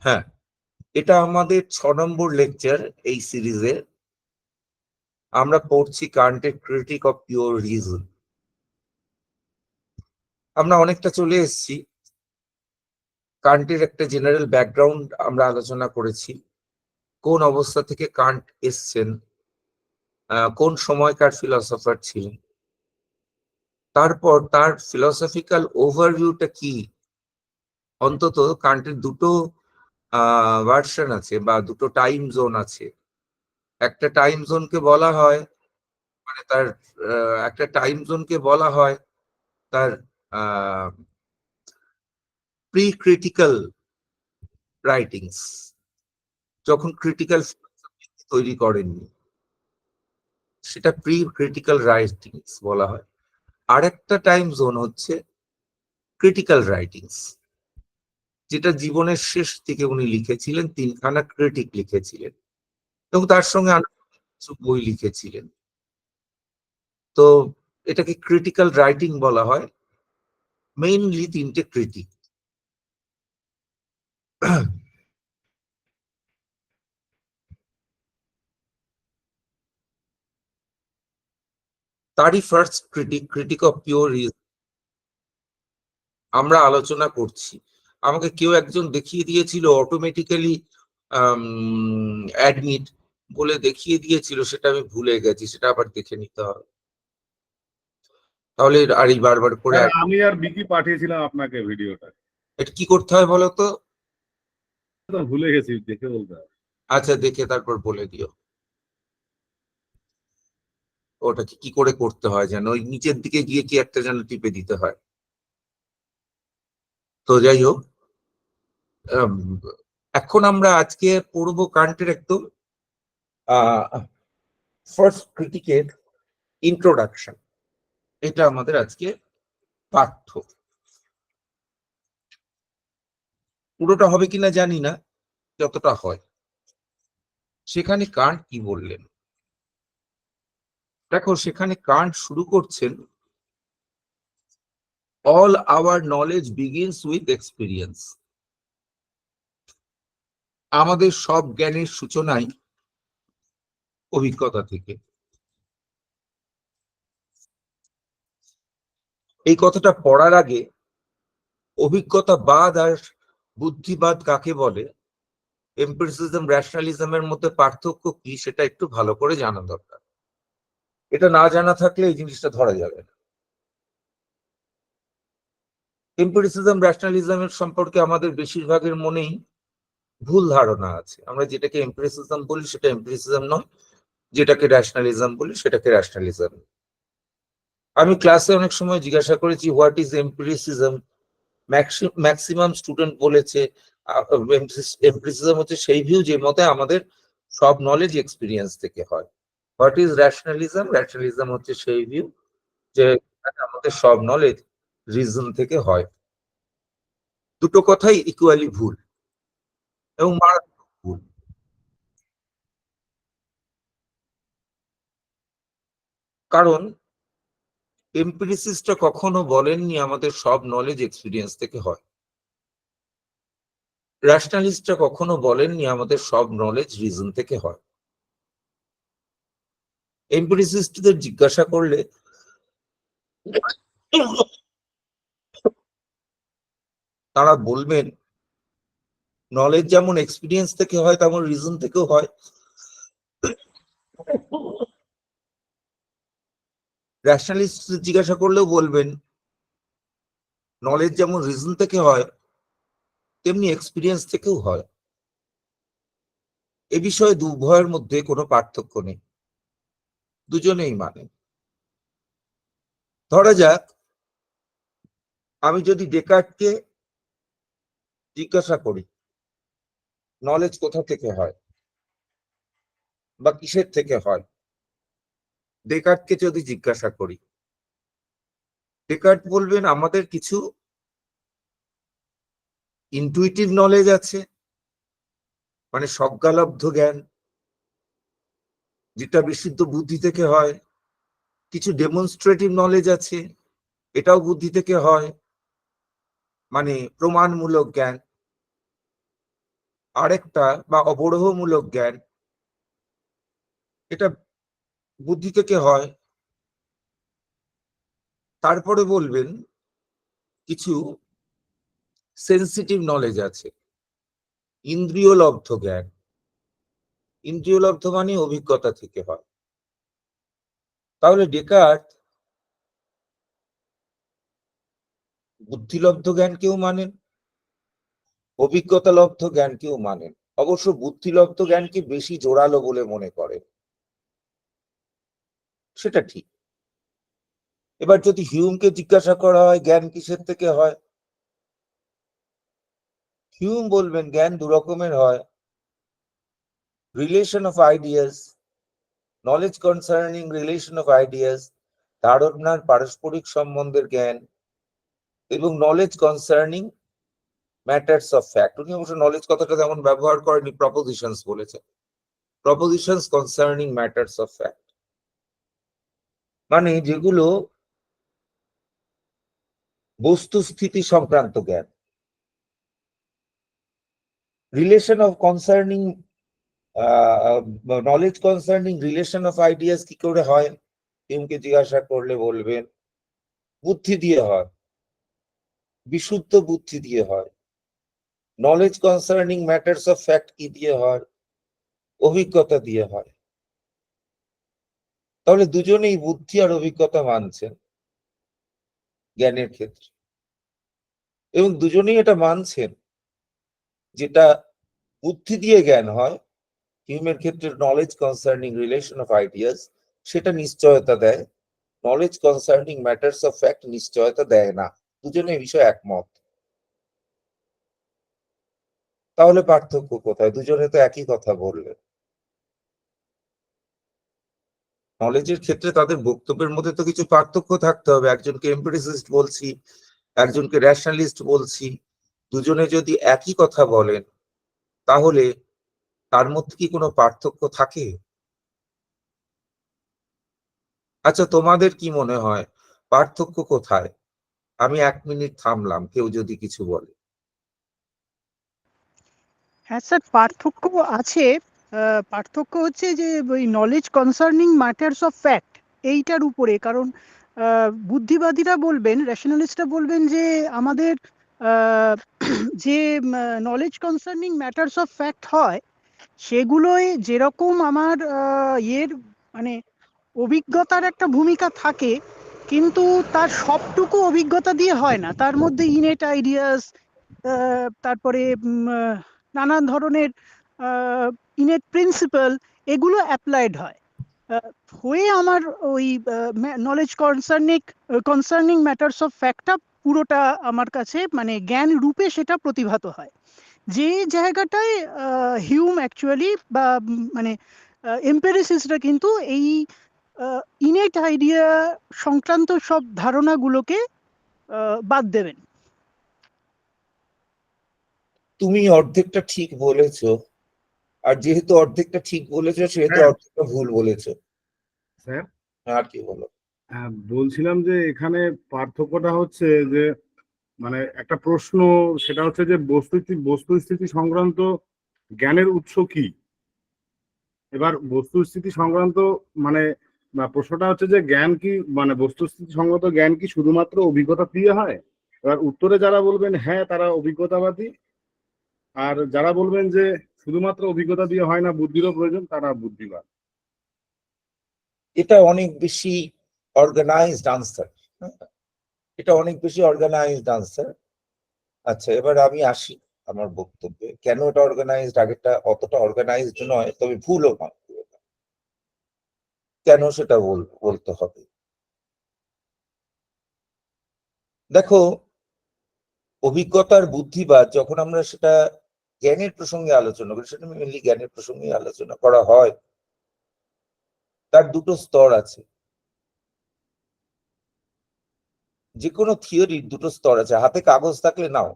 হ্যাঁ, এটা আমাদের 6 নম্বর লেকচার এই সিরিজে। আমরা পড়ছি কান্টের ক্রিটিক অফ পিওর রিজন। আমরা অনেকটা চলে এসেছি। কান্টের একটা জেনারেল ব্যাকগ্রাউন্ড আমরা আলোচনা করেছি, কোন অবস্থা থেকে কান্ট এসছেন, কোন সময়কার ফিলসফার ছিলেন, তারপর তার ফিলসফিক্যাল ওভারভিউটা কি। অন্তত কান্টের দুটো ভার্সন আছে বা দুটো টাইম জোন আছে। একটা টাইম জোনকে বলা হয়, মানে তার একটা টাইম জোনকে বলা হয় তার প্রি ক্রিটিক্যাল রাইটিংস, যখন ক্রিটিক্যাল তৈরি করেননি, সেটা প্রি ক্রিটিক্যাল রাইটিংস বলা হয়। আরেকটা টাইম জোন হচ্ছে ক্রিটিক্যাল রাইটিংস, যেটা জীবনের শেষ দিকে উনি লিখেছিলেন, 3খানা ক্রিটিক লিখেছিলেন এবং তার সঙ্গে আরো কিছু বই লিখেছিলেন। তো এটাকে ক্রিটিক্যাল রাইটিং বলা হয়, মেইনলি 3টে ক্রিটিক। তারই first critique, critique of pure reason, আমরা আলোচনা করছি। আমাকে কেউ একজন দেখিয়ে দিয়েছিল অটোমেটিক্যালি অ্যাডমিট বলে দেখিয়ে দিয়েছিল, সেটা আমি ভুলে গেছি, সেটা আবার দেখে নিতে হবে। তাহলে আর এই বারবার করে আমি আর বিকি পাঠিয়েছিলাম আপনাকে ভিডিওটা। এটা কি করতে হয় বলো তো? ভুলে গেছি, দেখে বলতে হবে। আচ্ছা, দেখে তারপর বলে দিও ওটা কি করে করতে হয়, যেন ওই নিচের দিকে গিয়ে কি একটা যেন টিপে দিতে হয়। তো যাই হোক, আম, এখন আমরা আজকে পড়বো কান্টের একদম ফার্স্ট ক্রিটিকের ইন্ট্রোডাকশন। এটা আমাদের আজকে পাঠ্য। পুরোটা হবে কিনা জানি না, যতটা হয়। সেখানে কান্ট কি বললেন দেখো, সেখানে কান্ট শুরু করছেন, all our knowledge begins with experience. আমাদের সব জ্ঞানের সূচনাই অভিজ্ঞতা থেকে। এই কথাটা পড়ার আগে অভিজ্ঞতাবাদ আর বুদ্ধিবাদ কাকে বলে, এম্পিরিসিজম রেশনালিজমের মধ্যে পার্থক্য কি, সেটা একটু ভালো করে জানা দরকার। এটা না জানা থাকলে এই জিনিসটা ধরা যাবে না। এম্পিরিসিজম রেশনালিজমের সম্পর্কে আমাদের বেশিরভাগের মনেই ভুল ধারণা আছে। আমরা যেটাকে এম্পিরিসিজম বলি সেটা এম্পিরিসিজম নয়, যেটাকে রেশনালিজম বলি সেটাকে রেশনালিজম। আমি ক্লাসে অনেক সময় জিজ্ঞাসা করেছি হোয়াট ইজ এম্পিরিসিজম। ম্যাক্সিমাম স্টুডেন্ট বলেছে এমপ্রিসিজম হচ্ছে সেই ভিউ যে মতে আমাদের সব নলেজ এক্সপিরিয়েন্স থেকে হয়। What is rationalism? রেশনালিজম হচ্ছে সেই ভিউ যে আমাদের সব নলেজ রিজন থেকে হয়। দুটো কথাই ইকুয়ালি ভুল এবং মারাত্মক ভুল। কারণ এমপিরিসিস্টরা কখনো বলেননি আমাদের সব নলেজ এক্সপিরিয়েন্স থেকে হয়। রেশনালিস্টরা কখনো বলেননি আমাদের সব নলেজ রিজন থেকে হয়। এমপিরিসিস্টদের জিজ্ঞাসা করলে তারা বলবেন নলেজ যেমন এক্সপিরিয়েন্স থেকে হয় তেমন রিজন থেকেও হয়। রেশনালিস্ট জিজ্ঞাসা করলেও বলবেন নলেজ যেমন রিজন থেকে হয় তেমনি এক্সপিরিয়েন্স থেকেও হয়। এ বিষয়ে উভয়ের মধ্যে কোনো পার্থক্য নেই, দুজনেই মানে। ধরা যাক আমি যদি ডেকার্টকে জিজ্ঞাসা করি নলেজ কোথা থেকে হয় বা কিসের থেকে হয়, ডেকার্টকে যদি জিজ্ঞাসা করি, ডেকার্ট বলবেন আমাদের কিছু ইনটুইটিভ নলেজ আছে, মানে স্বজ্ঞালব্ধ জ্ঞান, যেটা বিশুদ্ধ বুদ্ধি থেকে হয়। কিছু ডেমনস্ট্রেটিভ নলেজ আছে, এটাও বুদ্ধি থেকে হয়, মানে প্রমাণমূলক জ্ঞান। আরেকটা বা অবরোহমূলক জ্ঞান, এটা বুদ্ধি থেকে হয়। তারপরে বলবেন কিছু সেন্সিটিভ নলেজ আছে, ইন্দ্রিয়লব্ধ জ্ঞান। ইন্দ্রিয়লব্ধ মানে অভিজ্ঞতা থেকে হয়। তাহলে ডেকার্ট বুদ্ধিলব্ধ জ্ঞানকেও মানেন, অভিজ্ঞতালব্ধ জ্ঞানকেও মানেন। অবশ্য বুদ্ধিলব্ধ জ্ঞানকে বেশি জোরালো বলে মনে করেন, সেটা ঠিক। এবার যদি হিউমকে জিজ্ঞাসা করা হয় জ্ঞান কিসের থেকে হয়, হিউম বলবেন জ্ঞান দু রকমের হয়, relation of ideas, knowledge concerning relation of ideas, ধারণার পারস্পরিক সম্বন্ধের জ্ঞান, এবং knowledge concerning matters of fact. উনি অবশ্য নলেজ কথাটা তেমন ব্যবহার করেনি, প্রপোজিশনস বলেছেন, প্রপোজিশনস কনসার্নিং ম্যাটার্স অফ ফ্যাক্ট, মানে যেগুলো বস্তুস্থিতি সংক্রান্ত জ্ঞান। Relation of concerning knowledge concerning relation of ideas কি করে হয়, হিউমকে জিজ্ঞাসা করলে বলবেন বুদ্ধি দিয়ে হয়, বিশুদ্ধ বুদ্ধি দিয়ে হয়। Knowledge concerning matters of fact কি দিয়ে হয়, অভিজ্ঞতা দিয়ে হয়। তাহলে দুজনেই বুদ্ধি আর অভিজ্ঞতা মানছেন জ্ঞানের ক্ষেত্রে, এবং দুজনেই এটা মানছেন যেটা বুদ্ধি দিয়ে জ্ঞান হয়, হিউমের ক্ষেত্রে knowledge concerning relation of ideas, সেটা নিশ্চয়তা দেয়। Knowledge concerning matters of fact নিশ্চয়তা দেয় না। দুজনে এই বিষয়ে একমত। তাহলে পার্থক্য কোথায়? দুজনে তো একই কথা বললেন। নলেজের ক্ষেত্রে তাদের বক্তব্যের মধ্যে তো কিছু পার্থক্য থাকতে হবে। একজনকে এম্পিরিসিস্ট বলছি, একজনকে রেশনালিস্ট বলছি। দুজনে যদি একই কথা বলেন তাহলে তার মধ্যে কি কোনো পার্থক্য থাকে? আচ্ছা, তোমাদের কি মনে হয় পার্থক্য কোথায়? আমি 1 মিনিট থামলাম, কেউ যদি কিছু বলে। হ্যাঁ স্যার, পার্থক্য আছে। পার্থক্য হচ্ছে যে ওই knowledge concerning matters of fact এইটার উপরে। কারণ বুদ্ধিবাদীরা বলবেন, রেশনালিস্টরা বলবেন যে আমাদের আহ, যে knowledge concerning matters of fact হয় সেগুলোয় যেরকম আমার মানে অভিজ্ঞতার একটা ভূমিকা থাকে, কিন্তু তার সবটুকু অভিজ্ঞতা দিয়ে হয় না। তার মধ্যে ইনেট আইডিয়াস, তারপরে নানান ধরনের ইনেট প্রিন্সিপাল, এগুলো অ্যাপ্লাইড হয়। হয়ে আমার ওই নলেজ কনসার্নিং ম্যাটার্স অফ ফ্যাক্টটা পুরোটা আমার কাছে মানে জ্ঞান রূপে সেটা প্রতিভাত হয়। যে জায়গাটায় হিউম অ্যাকচুয়ালি বা মানে এম্পেরিসিসরা কিন্তু এই ইনেট আইডিয়া সংক্রান্ত সব ধারণাগুলোকে বাদ দেবেন। তুমি অর্ধেকটা ঠিক বলেছো, আর যেহেতু অর্ধেকটা ঠিক বলেছো সেহেতু হ্যাঁ অর্ধেকটা ভুল বলেছো। স্যার, আর কি বলো? বলছিলাম যে এখানে পার্থক্যটা হচ্ছে যে মানে একটা প্রশ্ন, সেটা হচ্ছে যে বস্তুস্থিতি সংক্রান্ত জ্ঞানের উৎস কি। এবার বস্তুস্থিতি সংক্রান্ত মানে প্রশ্নটা হচ্ছে যে জ্ঞান কি মানে বস্তুস্থিতি সংক্রান্ত জ্ঞান কি শুধুমাত্র অভিজ্ঞতা দিয়ে হয়। এবার উত্তরে যারা বলবেন হ্যাঁ তারা অভিজ্ঞতাবাদী, আর যারা বলবেন যে শুধুমাত্র অভিজ্ঞতা দিয়ে হয় না, বুদ্ধিরও প্রয়োজন, তারা বুদ্ধিবাদ। এটা অনেক বেশি অর্গানাইজড আনসার। এটা অনেক বেশি অর্গানাইজড আনসার। আচ্ছা, এবার আমি আসি আমার বক্তব্যে। কেন এটা অর্গানাইজড? আগেরটা অতটা অর্গানাইজড নয়, তবে ভুলও নয়। কেন সেটা বলতে হবে। দেখো, অভিজ্ঞতার বুদ্ধিবাদ যখন আমরা সেটা জ্ঞানের প্রসঙ্গে আলোচনা করি, সেটা মেনলি জ্ঞানের প্রসঙ্গে আলোচনা করা হয়, তার দুটো স্তর আছে। যে কোনো থিওরির দুটো স্তর আছে। হাতে কাগজ থাকলে নাও,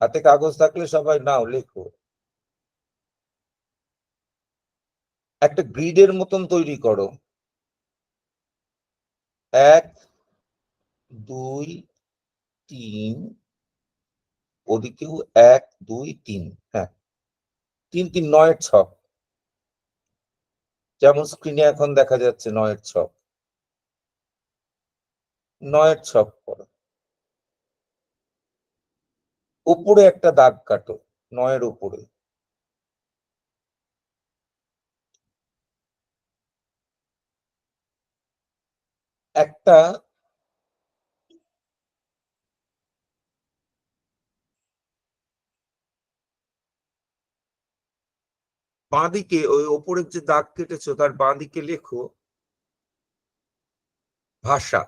হাতে কাগজ থাকলে সবাই নাও, লেখো। একটা গ্রিডের মতন তৈরি করো। 1, 2, 3, ওদিকেও 1 2 3, হ্যাঁ 3 3 9 ছক, যেমন স্ক্রিনে এখন দেখা যাচ্ছে 9 ছক, 9 ছক করো, উপরে একটা দাগ কাটো 9 উপরে, একটা বাঁদিকে ওই ওপরের যে দাগ কেটেছো তার বাঁদিকে লেখো ভাষা,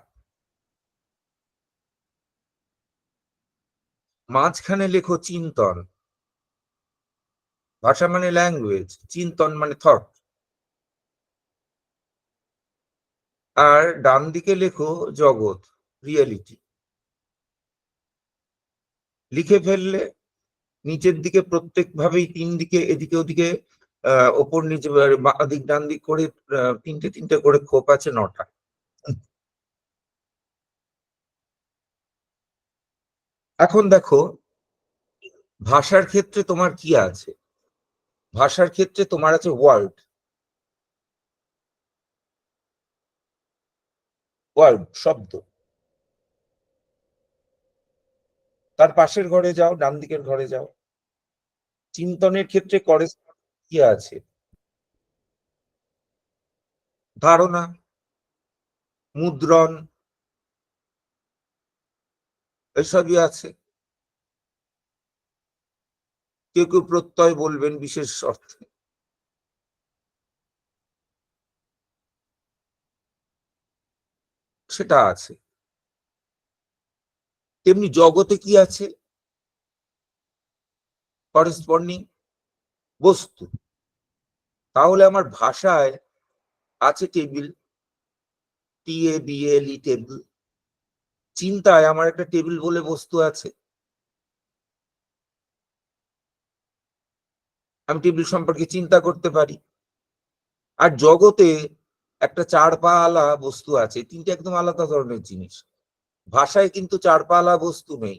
মাঝখানে লেখো চিন্তন। ভাষা মানে ল্যাঙ্গুয়েজ, চিন্তন মানে থট। আর ডান দিকে লেখো জগৎ, রিয়েলিটি। লিখে ফেললে নিচের দিকে প্রত্যেক ভাবেই 3 দিকে এদিকে ওদিকে ওপর নিচে দিক ডান দিক করে 3টে 3টে করে খোপ আছে 9টা। এখন দেখো ভাষার ক্ষেত্রে তোমার কি আছে? ভাষার ক্ষেত্রে তোমার আছে ওয়ার্ড, ওয়ার্ড শব্দ। তার পাশের ঘরে যাও, ডান দিকের ঘরে যাও। চিন্তনের ক্ষেত্রে করে কি আছে? ধারণা, মুদ্রণ, এসবই আছে। কেউ কেউ প্রত্যয় বলবেন বিশেষ অর্থে, সেটা আছে। তেমনি জগতে কি আছে? করেসপন্ডিং বস্তু। তাহলে আমার ভাষায় আছে টেবিল, TABLE টেবিল। চিন্তায় আমার একটা টেবিল বলে বস্তু আছে, আমি টেবিল সম্পর্কে চিন্তা করতে পারি। আর জগতে একটা 4 পাওয়ালা বস্তু আছে, 3টে একদম আলাদা ধরনের জিনিস। ভাষায় কিন্তু 4 পাওয়ালা বস্তু নেই,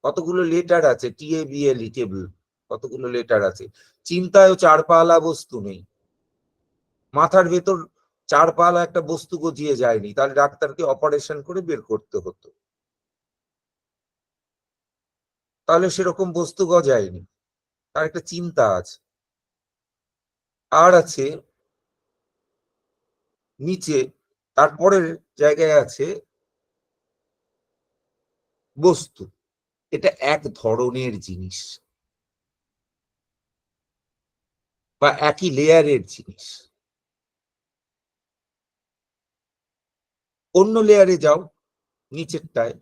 কতগুলো লেটার আছে, TABLE টেবিল, কতগুলো লেটার আছে। চিন্তায়ও 4 পাওয়ালা বস্তু নেই, মাথার ভেতর 4 পাওয়ালা একটা বস্তু গজিয়ে যায়নি, তাহলে ডাক্তারকে অপারেশন করে বের করতে হতো, তাহলে সেরকম বস্তু গজায়নি, তার একটা চিন্তা আছে। আর আছে নিচে, তারপরের জায়গায় আছে বস্তু। এটা এক ধরনের জিনিস বা একই লেয়ারের জিনিস। অন্য লেয়ারে যাও, নিচেরটায়,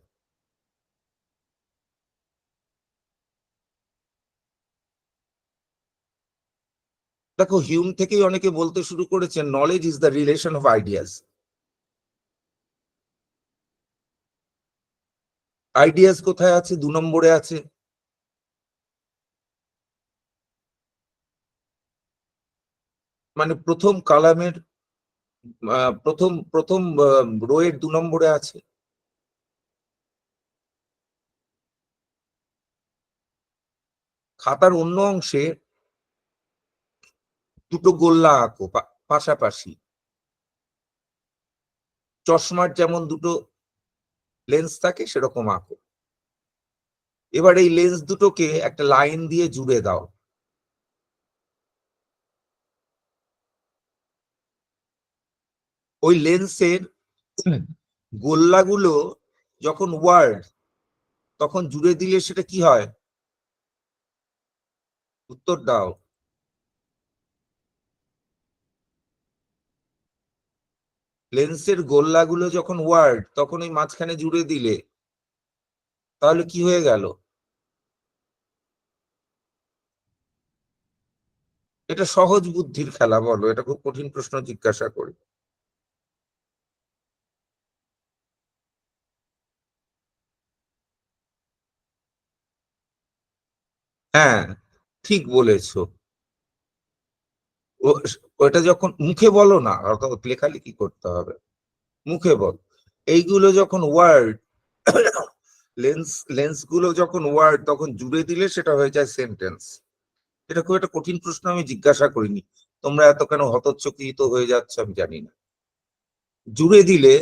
দেখো হিউম থেকেই অনেকে বলতে শুরু করেছেন knowledge is the relation of ideas. Ideas কোথায় আছে? 2 নম্বরে আছে। মানে প্রথম কালামের প্রথম প্রথম রোয়ের 2 নম্বরে আছে। খাতার অন্য অংশে দুটো গোল্লা আঁকো পাশাপাশি, চশমার যেমন দুটো লেন্স থাকে সেরকম আঁকো। এবার এই লেন্স দুটোকে একটা লাইন দিয়ে জুড়ে দাও। ওই লেন্সের গোল্লাগুলো যখন ওয়ার্ড, তখন জুড়ে দিলে সেটা কি হয়? উত্তর দাও। লেন্সের গোল্লাগুলো যখন ওয়ার্ড, তখন ওই মাঝখানে জুড়ে দিলে তাহলে কি হয়ে গেল? এটা সহজ বুদ্ধির খেলা, বলো, এটা খুব কঠিন প্রশ্ন জিজ্ঞাসা করি। হ্যাঁ, ঠিক বলেছো। ওটা যখন মুখে বলো না, অর্থাৎ লেখালেখি করতে হবে, মুখে বল। এইগুলো যখন ওয়ার্ড, লেন্স গুলো যখন ওয়ার্ড তখন জুড়ে দিলে সেটা হয়ে যায় সেন্টেন্স। এটা খুব একটা কঠিন প্রশ্ন আমি জিজ্ঞাসা করিনি, তোমরা এত কেন হতচকিত হয়ে যাচ্ছ আমি জানি না। জুড়ে দিলে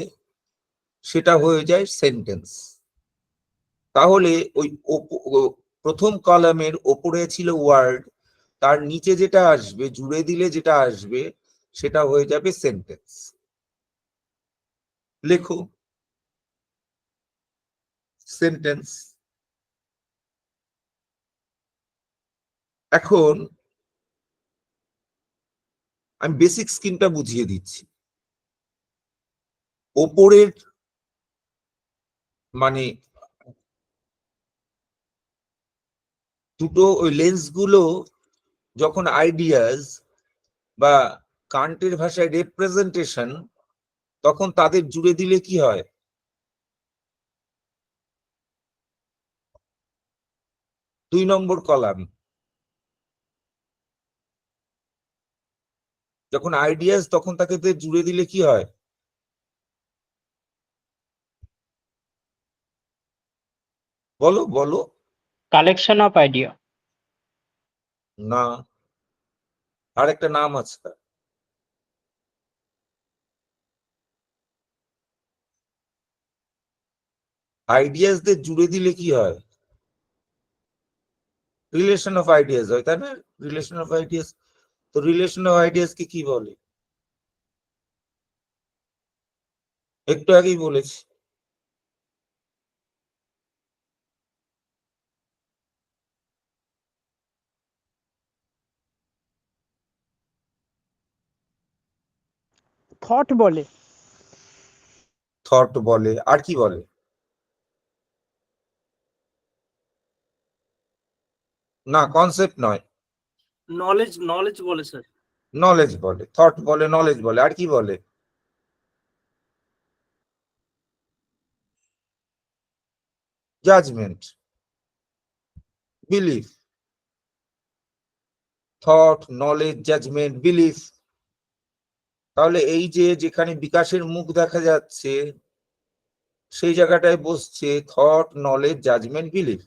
সেটা হয়ে যায় সেন্টেন্স। তাহলে ওই প্রথম কলামের ওপরে ছিল ওয়ার্ড, তার নিচে যেটা আসবে জুড়ে দিলে যেটা আসবে সেটা হয়ে যাবে সেন্টেন্স। লেখো সেন্টেন্স। এখন আমি বেসিক স্কিমটা বুঝিয়ে দিচ্ছি। ওপরের মানে দুটো ওই লেন্স গুলো যখন আইডিয়াস বা কান্টের ভাষায় রিপ্রেজেন্টেশন, তখন তাদের জুড়ে দিলে কি হয়? 2 নম্বর কলাম। যখন আইডিয়াস তখন তাকে জুড়ে দিলে কি হয়? বলো বলো। Collection of idea. না, আর একটা নাম আছে। আইডিয়াসদের জুড়ে দিলে কি হয়? রিলেশন অফ আইডিয়াস হয়, তাই না? Relation of ideas. তো রিলেশন অফ আইডিয়াস কে কি বলে? একটু আগেই বলেছি। থট বলে। থট বলে, আর কি বলে? না, কনসেপ্ট নয়। নলেজ নলেজ বলে স্যার। নলেজ বলে, থট বলে, নলেজ বলে, আর কি বলে? Judgement, belief. Thought, knowledge, judgement, belief. তাহলে এই যে যেখানে বিকাশের মুখ দেখা যাচ্ছে সেই জায়গাটায় বসছে থট, নলেজ, জাজমেন্ট, বিলিফ।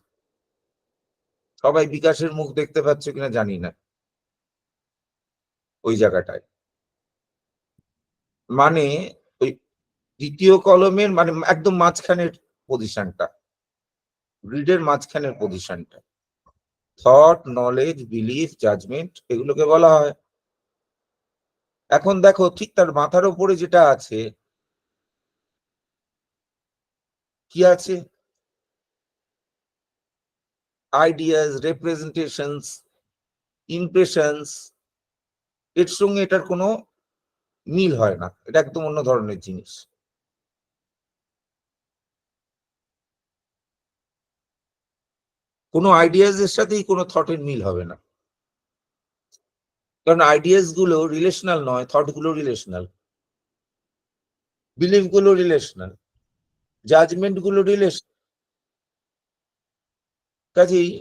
সবাই বিকাশের মুখ দেখতে পাচ্ছ কিনা জানি না। ওই জায়গাটায় মানে ওই দ্বিতীয় কলমের মানে একদম মাঝখানের পজিশনটা, গ্রিডের মাঝখানের পজিশনটা, থট, নলেজ, বিলিফ, জাজমেন্ট, এগুলোকে বলা হয়। এখন দেখো ঠিক তার মাথার উপরে যেটা আছে, কি আছে? Ideas, representations, impressions. এর সঙ্গে এটার কোনো মিল হয় না, এটা একদম অন্য ধরনের জিনিস। কোনো আইডিয়াস এর সাথেই কোনো থটের মিল হবে না, কারণ আইডিয়াস গুলো রিলেশনাল নয়, থট গুলো রিলেশনাল, বিলিফ গুলো রিলেশনাল, জাজমেন্ট গুলো রিলেশনাল। কাজেই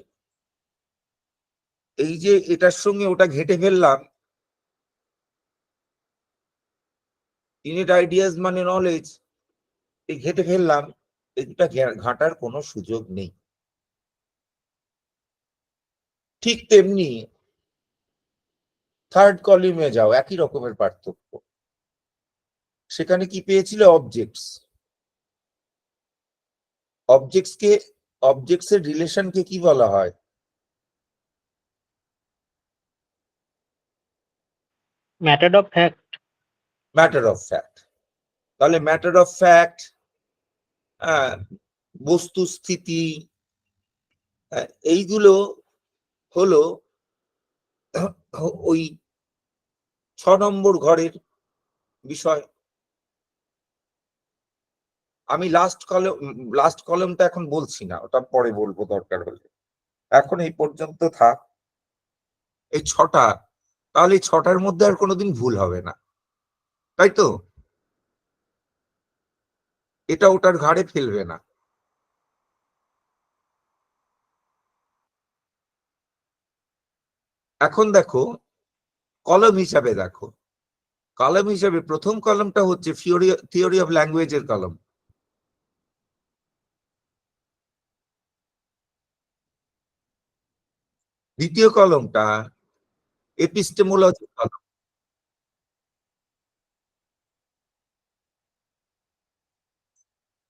এই যে এটার সঙ্গে ওটা ঘেটে ফেললাম, ইনিট আইডিয়াস মানে নলেজ, এই ঘেটে ফেললাম, এটা ঘাটার কোনো সুযোগ নেই। ঠিক তেমনি থার্ড কলামে যাও, একই রকমের পার্থক্য। সেখানে কি পেয়েছিল? অবজেক্টস। অবজেক্টস এর রিলেশনকে কি বলা হয়? Matter of fact. Matter of fact. তাহলে ম্যাটার অফ ফ্যাক্ট, বস্তুস্থিতি, এইগুলো হলো ওই 6 নম্বর ঘরের বিষয়। আমি লাস্ট কলামটা এখন বলছি না, ওটা পরে বলবো দরকার হলে, এখন এই পর্যন্ত থাক। এই 6টা, তাহলে এই 6টার মধ্যে আর কোনোদিন ভুল হবে না, তাই তো? এটা ওটার ঘাড়ে ফেলবে না। এখন দেখো কলম হিসাবে, দেখো কলম হিসাবে প্রথম কলমটা হচ্ছে থিওরি অফ ল্যাঙ্গুয়েজের কলম। দ্বিতীয় কলমটা এপিস্টেমোলজি কলম।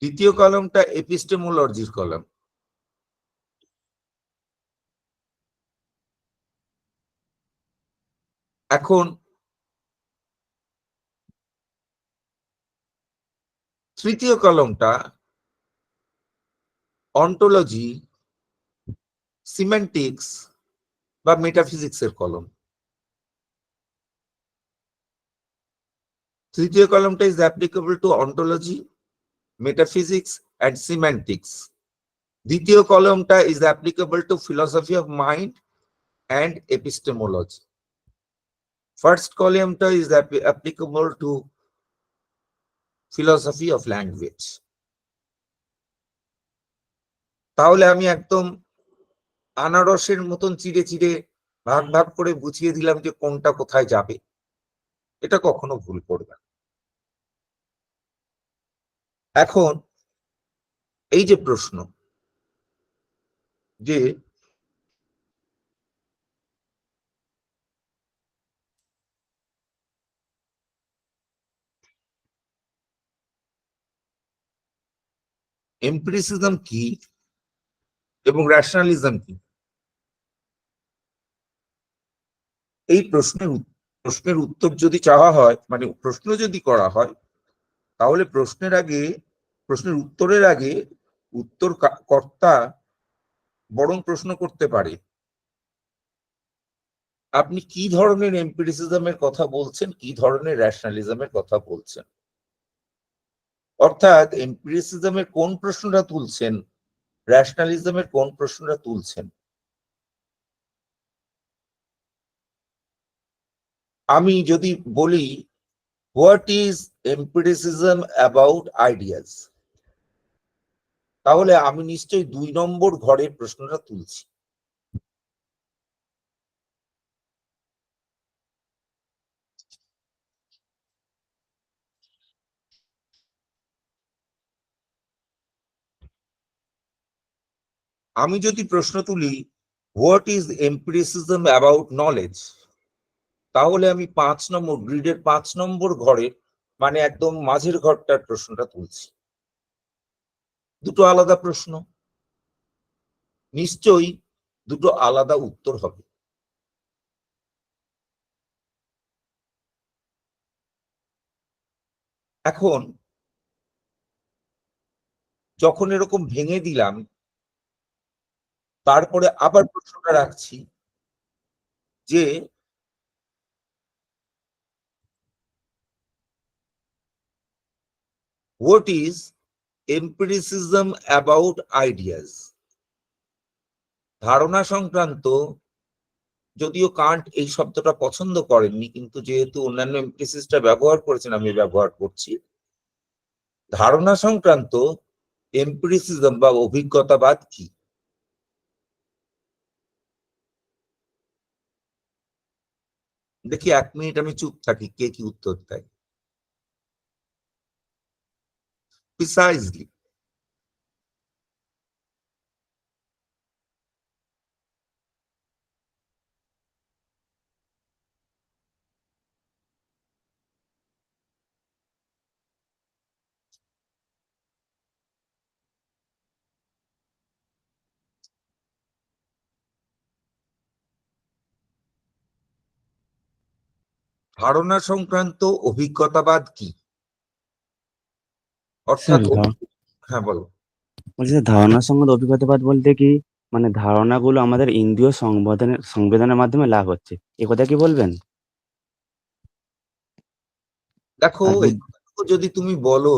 দ্বিতীয় কলমটা এপিস্টেমোলজির কলম। এখন তৃতীয় কলমটা অন্টোলজি, সিমেন্টিক্স বা মেটাফিজিক্সের কলম। তৃতীয় কলমটা is applicable to ontology, metaphysics and semantics. দ্বিতীয় কলমটা is applicable to philosophy of mind and epistemology. First কলমটা is applicable to philosophy of language. তাহলে আমি একদম আনারসের মতন চিড়ে চিড়ে ভাগ ভাগ করে বুঝিয়ে দিলাম যে কোনটা কোথায় যাবে। এটা কখনো ভুল করবে না। এখন এই যে প্রশ্ন যে এমপিরিসিজম কি এবং ন্যাশনালিজম কি, এই প্রশ্নের উত্তর যদি চাওয়া হয়, মানে প্রশ্ন যদি করা হয়, তাহলে প্রশ্নের উত্তরের আগে কর্তা বরং প্রশ্ন করতে পারে, আপনি কি ধরনের এমপিরিসিজমের কথা বলছেন, কি ধরনের ন্যাশনালিজমের কথা বলছেন। অর্থাৎ এমপিরিসিজমের কোন প্রশ্নটা তুলছেন, ন্যাশনালিজমের কোন প্রশ্নটা তুলছেন। আমি যদি বলি হোয়াট ইজ এমপিরিসিজম অ্যাবাউট আইডিয়াস, তাহলে আমি নিশ্চয়ই 2 নম্বর ঘরের প্রশ্নটা তুলছি। আমি যদি প্রশ্ন তুলি হোয়াট ইজ এমপিরিসিজম অ্যাবাউট নলেজ, তাহলে আমি 5 নম্বর গ্রিডের 5 নম্বর ঘরের, মানে একদম মাঝের ঘরটার প্রশ্নটা তুলছি। দুটো আলাদা প্রশ্ন, নিশ্চয়ই দুটো আলাদা উত্তর হবে। এখন যখন এরকম ভেঙে দিলাম, তারপরে আবার প্রশ্নটা রাখছি যে হোয়াট ইজ এমপিরিসিজম অ্যাবাউট আইডিয়াস। ধারণা সংক্রান্ত, যদিও কান্ট এই শব্দটা পছন্দ করেননি, কিন্তু যেহেতু অন্যান্য এমপিরিসিস্টরা ব্যবহার করেছেন আমি ব্যবহার করছি। ধারণা সংক্রান্ত এমপিরিসিজম বা অভিজ্ঞতাবাদ কি। দেখি 1 মিনিট আমি চুপ থাকি, কে কি উত্তর দেয়। প্রিসাইজলি। ধারণা সংক্রান্ত অভিজ্ঞতাবাদ কি, অর্থাৎ স্যার হ্যাঁ বলো। বলছি যে ধারণার সঙ্গে অভিজ্ঞতাবাদ বলতে কি, মানে ধারণাগুলো আমাদের ইন্দ্রিয় সংবেদনের মাধ্যমে লাভ হচ্ছে, এ কথা কি বলবেন? দেখো আর এই কথাটুকু যদি তুমি বলো,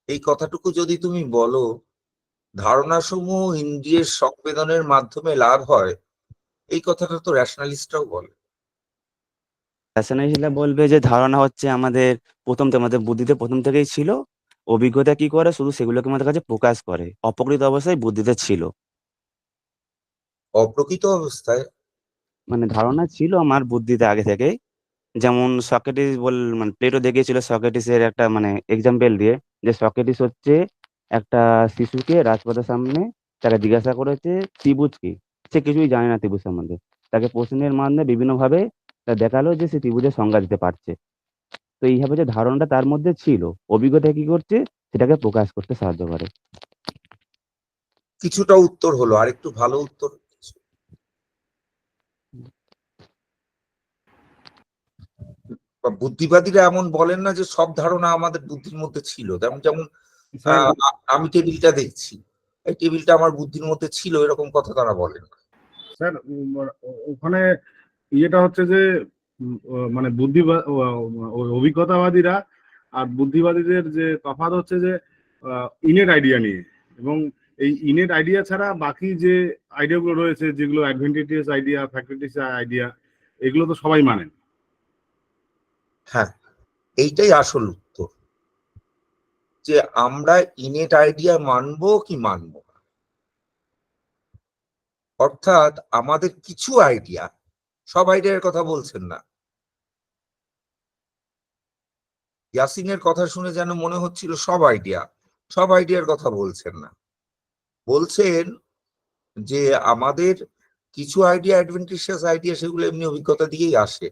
এই কথাটুকু যদি তুমি বলো ধারণা সমূহ ইন্দ্রিয়ের সংবেদনের মাধ্যমে লাভ হয়, এই কথাটা তো ন্যাশনালিস্টরাও বলে। ন্যাশনালিস্টরা বলবে যে ধারণা হচ্ছে আমাদের বুদ্ধিতে প্রথম থেকেই ছিল, অভিজ্ঞতা কি করে শুধু সেগুলোকে আমাদের কাছে প্রকাশ করে, অপ্রকৃত অবস্থায় বুদ্ধিতে ছিল। অপ্রকৃত অবস্থায় মানে ধারণা ছিল আমার বুদ্ধিতে আগে থেকেই, যেমন সক্রেটিস মানে প্লেটো দেখিয়েছিল সক্রেটিসের একটা মানে এক্সাম্পল দিয়ে, যে সক্রেটিস হচ্ছে একটা শিশুকে রাজপথের সামনে তাকে জিজ্ঞাসা করেছে ত্রিভুজ কি, সে কিছুই জানে না ত্রিভুজ সম্বন্ধে, তাকে প্রশ্নের মাধ্যমে বিভিন্নভাবে তা দেখালো যে সে ত্রিভুজের সংজ্ঞা দিতে পারছে। তো এইভাবে যে ধারণাটা তার মধ্যে ছিল, অভিজ্ঞতা কি করছে সেটাকে প্রকাশ করতে সাহায্য করে। কিছুটা উত্তর হলো, আর একটু ভালো উত্তর। বুদ্ধিবাদীরা এমন বলেন না যে সব ধারণা আমাদের বুদ্ধির মধ্যে ছিল, যেমন যেমন স্যার আমি টেবিলটা দেখছি, এই টেবিলটা আমার বুদ্ধির মধ্যে ছিল, এরকম কথা তারা বলেন না। স্যার ওখানে ইয়েটা হচ্ছে যে মানে অভিজ্ঞতাবাদীরা আর বুদ্ধিবাদীদের যে তফাৎ হচ্ছে যে ইনেট আইডিয়া নিয়ে, এবং এই ইনেট আইডিয়া ছাড়া বাকি যে আইডিয়াগুলো রয়েছে, যেগুলো অ্যাডভেন্টেটিয়াস আইডিয়া, ফ্যাক্টরিটিস আইডিয়া, এগুলো তো সবাই মানেন। হ্যাঁ, এইটাই আসল উত্তর, যে আমরা ইনেট আইডিয়া মানবো কি মানবো না। অর্থাৎ আমাদের কিছু আইডিয়া, সব আইডিয়ার কথা বলছেন না। ইয়াসিনের কথা শুনে যেন মনে হচ্ছিল সব আইডিয়ার কথা বলছেন না। বলছেন যে আমাদের কিছু আইডিয়া, অ্যাডভেন্টিশিয়াস আইডিয়া, সেগুলো এমনি অভিজ্ঞতা দিয়েই আসে,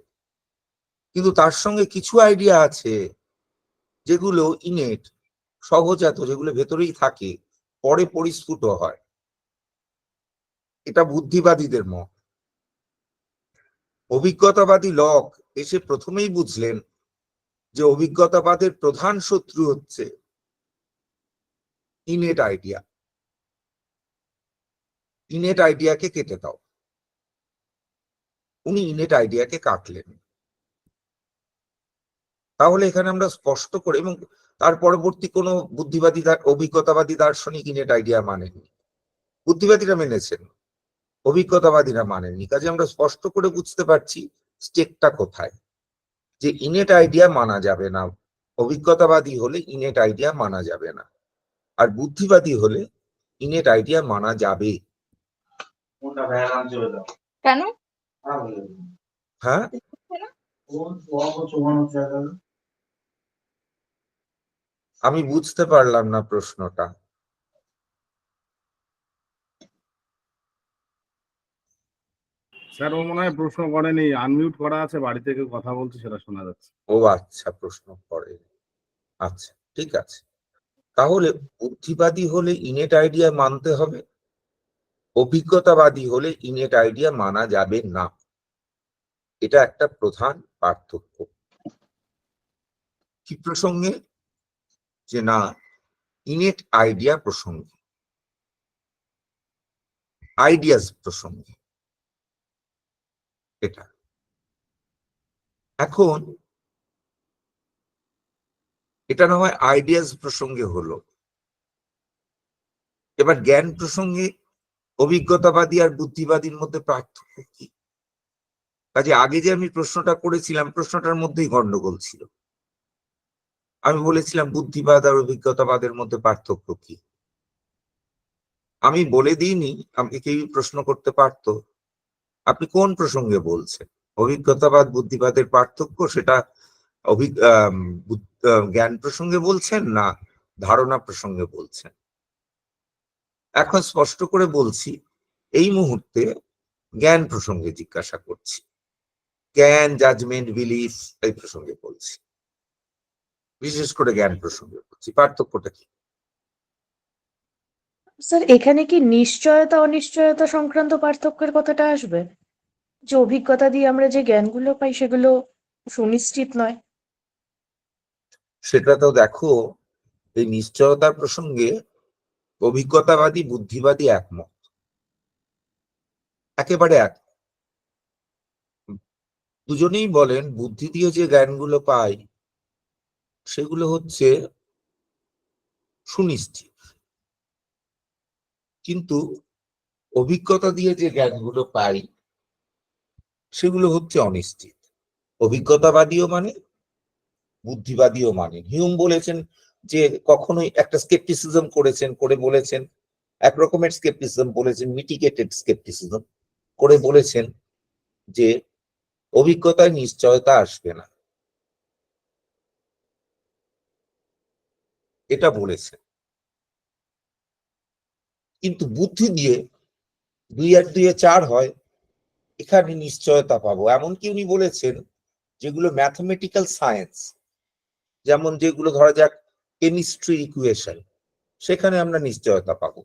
কিন্তু তার সঙ্গে কিছু আইডিয়া আছে যেগুলো ইনেট, সহজাত, যেগুলো ভেতরেই থাকে, পরে পরিস্ফুট হয়। এটা বুদ্ধিবাদীদের মত। অভিজ্ঞতাবাদী লক এসে প্রথমেই বুঝলেন যে অভিজ্ঞতাবাদের প্রধান শত্রু হচ্ছে ইনেট আইডিয়া। ইনেট আইডিয়াকে কেটে দাও। উনি ইনেট আইডিয়াকে কাটলেন। তাহলে এখানে আমরা স্পষ্ট করে, এবং তার পরবর্তী কোনো বুদ্ধিবাদী অভিজ্ঞতাবাদী দার্শনিক ইনেট আইডিয়া মানেননি। বুদ্ধিবাদীরা মেনেছেন, অভিজ্ঞতাবাদীরা মানেননি। কাজে আমরা স্পষ্ট করে বুঝতে পারছি স্টেকটা কোথায়, যে ইনেট আইডিয়া মানা যাবে না। অভিজ্ঞতাবাদী হলে ইনেট আইডিয়া মানা যাবে না, আর বুদ্ধিবাদী হলে ইনেট আইডিয়া মানা যাবে। কেন? হ্যাঁ, আমি বুঝতে পারলাম না প্রশ্নটা। স্যার ও মনে হয় প্রশ্ন করেনি, আনমিউট করা আছে, বাড়ি থেকে কথা বলছে, সেটা শোনা যাচ্ছে। ও আচ্ছা, প্রশ্ন করে। আচ্ছা, ঠিক আছে। তাহলে বুদ্ধিবাদী হলে ইনেট আইডিয়া মানতে হবে, অভিজ্ঞতাবাদী হলে ইনেট আইডিয়া মানা যাবে না। এটা একটা প্রধান পার্থক্য। কি প্রসঙ্গে? যে না, ইনেট আইডিয়া প্রসঙ্গে, আইডিয়াস প্রসঙ্গে। এটা এখন এটা না হয় আইডিয়াস প্রসঙ্গে হলো, এবার জ্ঞান প্রসঙ্গে অভিজ্ঞতাবাদী আর বুদ্ধিবাদীর মধ্যে পার্থক্য কি? কাজে আগে যে আমি প্রশ্নটা করেছিলাম, প্রশ্নটার মধ্যেই গন্ডগোল ছিল। আমি বলেছিলাম বুদ্ধিবাদ আর অভিজ্ঞতাবাদের মধ্যে পার্থক্য কি। আমি বলে দিইনি, আমাকে কেউ প্রশ্ন করতে পারতো আপনি কোন প্রসঙ্গে বলছেন। অভিজ্ঞতাবাদ বুদ্ধিবাদের পার্থক্য, সেটা জ্ঞান প্রসঙ্গে বলছেন না ধারণা প্রসঙ্গে বলছেন? এখন স্পষ্ট করে বলছি, এই মুহূর্তে জ্ঞান প্রসঙ্গে জিজ্ঞাসা করছি, জ্ঞান, জাজমেন্ট, বিলিফ, এই প্রসঙ্গে বলছি, বিশেষ করে জ্ঞান প্রসঙ্গে বলছি। পার্থক্যটা কি? স্যার এখানে কি নিশ্চয়তা অনিশ্চয়তা সংক্রান্ত পার্থক্যের কথাটা আসবে? যে অভিজ্ঞতা দিয়ে আমরা যে জ্ঞানগুলো পাই সেগুলো সুনিশ্চিত নয়। সেটা তো দেখো, এই নিশ্চয়তার প্রসঙ্গে অভিজ্ঞতাবাদী বুদ্ধিবাদী একমত, একেবারে এক। দুজনেই বলেন বুদ্ধি দিয়ে যে জ্ঞানগুলো পাই সেগুলো হচ্ছে সুনিশ্চিত, কিন্তু অভিজ্ঞতা দিয়ে যে জ্ঞানগুলো পাই সেগুলো হচ্ছে অনিশ্চিত। অভিজ্ঞতাবাদীও মানে, বুদ্ধিবাদীও মানে। হিউম বলেছেন যে কখনোই একটা স্কেপটিসিজম করেছেন, করে বলেছেন, এক রকমের স্কেপটিসিজম বলেছেন, মিটিগেটেড স্কেপটিসিজম করে বলেছেন যে অভিজ্ঞতায় নিশ্চয়তা আসবে না, এটা বলেছেন। কিন্তু বুদ্ধি দিয়ে 2 আর 2 4 হয়, এখানে নিশ্চয়তা পাবো। এমনকি উনি বলেছেন যেগুলো ম্যাথমেটিক্যাল সায়েন্স, যেমন যেগুলো ধরা যাক কেমিস্ট্রি ইকুয়েশন, সেখানে আমরা নিশ্চয়তা পাবো।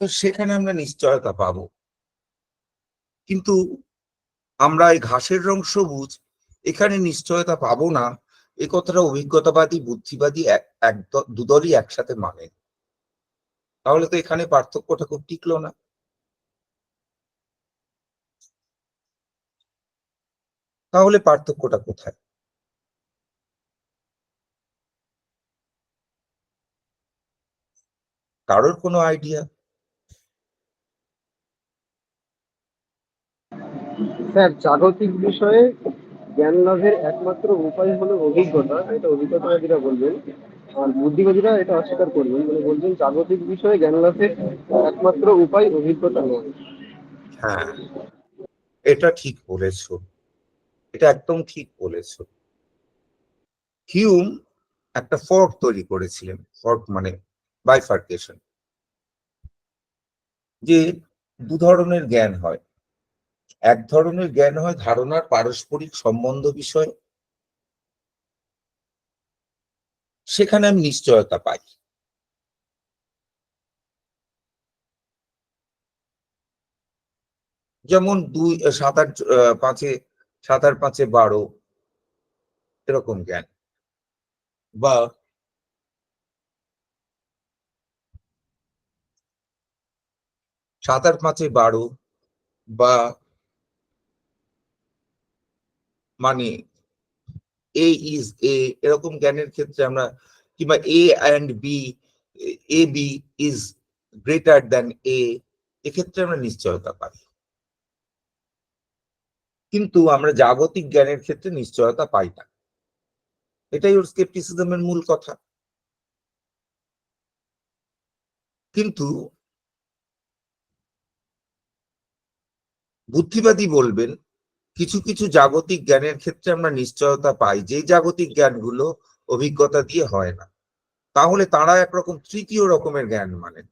তো সেখানে আমরা নিশ্চয়তা পাবো। কিন্তু আমরা এই ঘাসের রং সবুজ, এখানে নিশ্চয়তা পাবো না, এ কথাটা অভিজ্ঞতাবাদী বুদ্ধিবাদী দুদলই একসাথে মানে। তাহলে তো এখানে পার্থক্যটা খুব টিকলো না। তাহলে পার্থক্যটা কোথায়? কারোর কোনো আইডিয়া? স্যার, জাগতিক বিষয়ে জ্ঞান লাভের একমাত্র উপায় হলো অভিজ্ঞতা, এটা অভিজ্ঞতাবাদীরা বলবেন। আর বুদ্ধিবাদীরা এটা অস্বীকার করবেন, মানে বলছেন জাগতিক বিষয়ে জ্ঞান লাভের একমাত্র উপায় অভিজ্ঞতা নয়। হ্যাঁ, এটা ঠিক বলেছো, এটা একদম ঠিক বলেছো। হিউম একটা ফর্ক তৈরি করেছিলেন, ফর্ক মানে বাইফার্কেশন, যে দু ধরনের জ্ঞান হয়। এক ধরনের জ্ঞান হয় ধারণার পারস্পরিক সম্বন্ধ বিষয়, সেখানে আমি নিশ্চয়তা পাই। যেমন 7 আর 5-এ 7 আর 5-এ 12 এরকম জ্ঞান, বা 7 আর 5-এ 12, বা মানে এ ইজ এ, এরকম জ্ঞানের ক্ষেত্রে আমরা, কিংবা a and b, a b is greater than a, এক্ষেত্রে আমরা নিশ্চয়তা পাই। কিন্তু আমরা জাগতিক জ্ঞানের ক্ষেত্রে নিশ্চয়তা পাই না। এটাই ওর স্কেপটিসিজমের মূল কথা। কিন্তু বুদ্ধিবাদী বলবেন কিছু কিছু জাগতিক জ্ঞানের ক্ষেত্রে আমরা নিশ্চয়তা পাই, যে জাগতিক জ্ঞানগুলো অভিজ্ঞতা দিয়ে হয় না। তাহলে তারা একরকম তৃতীয় রকমের জ্ঞান মানেন।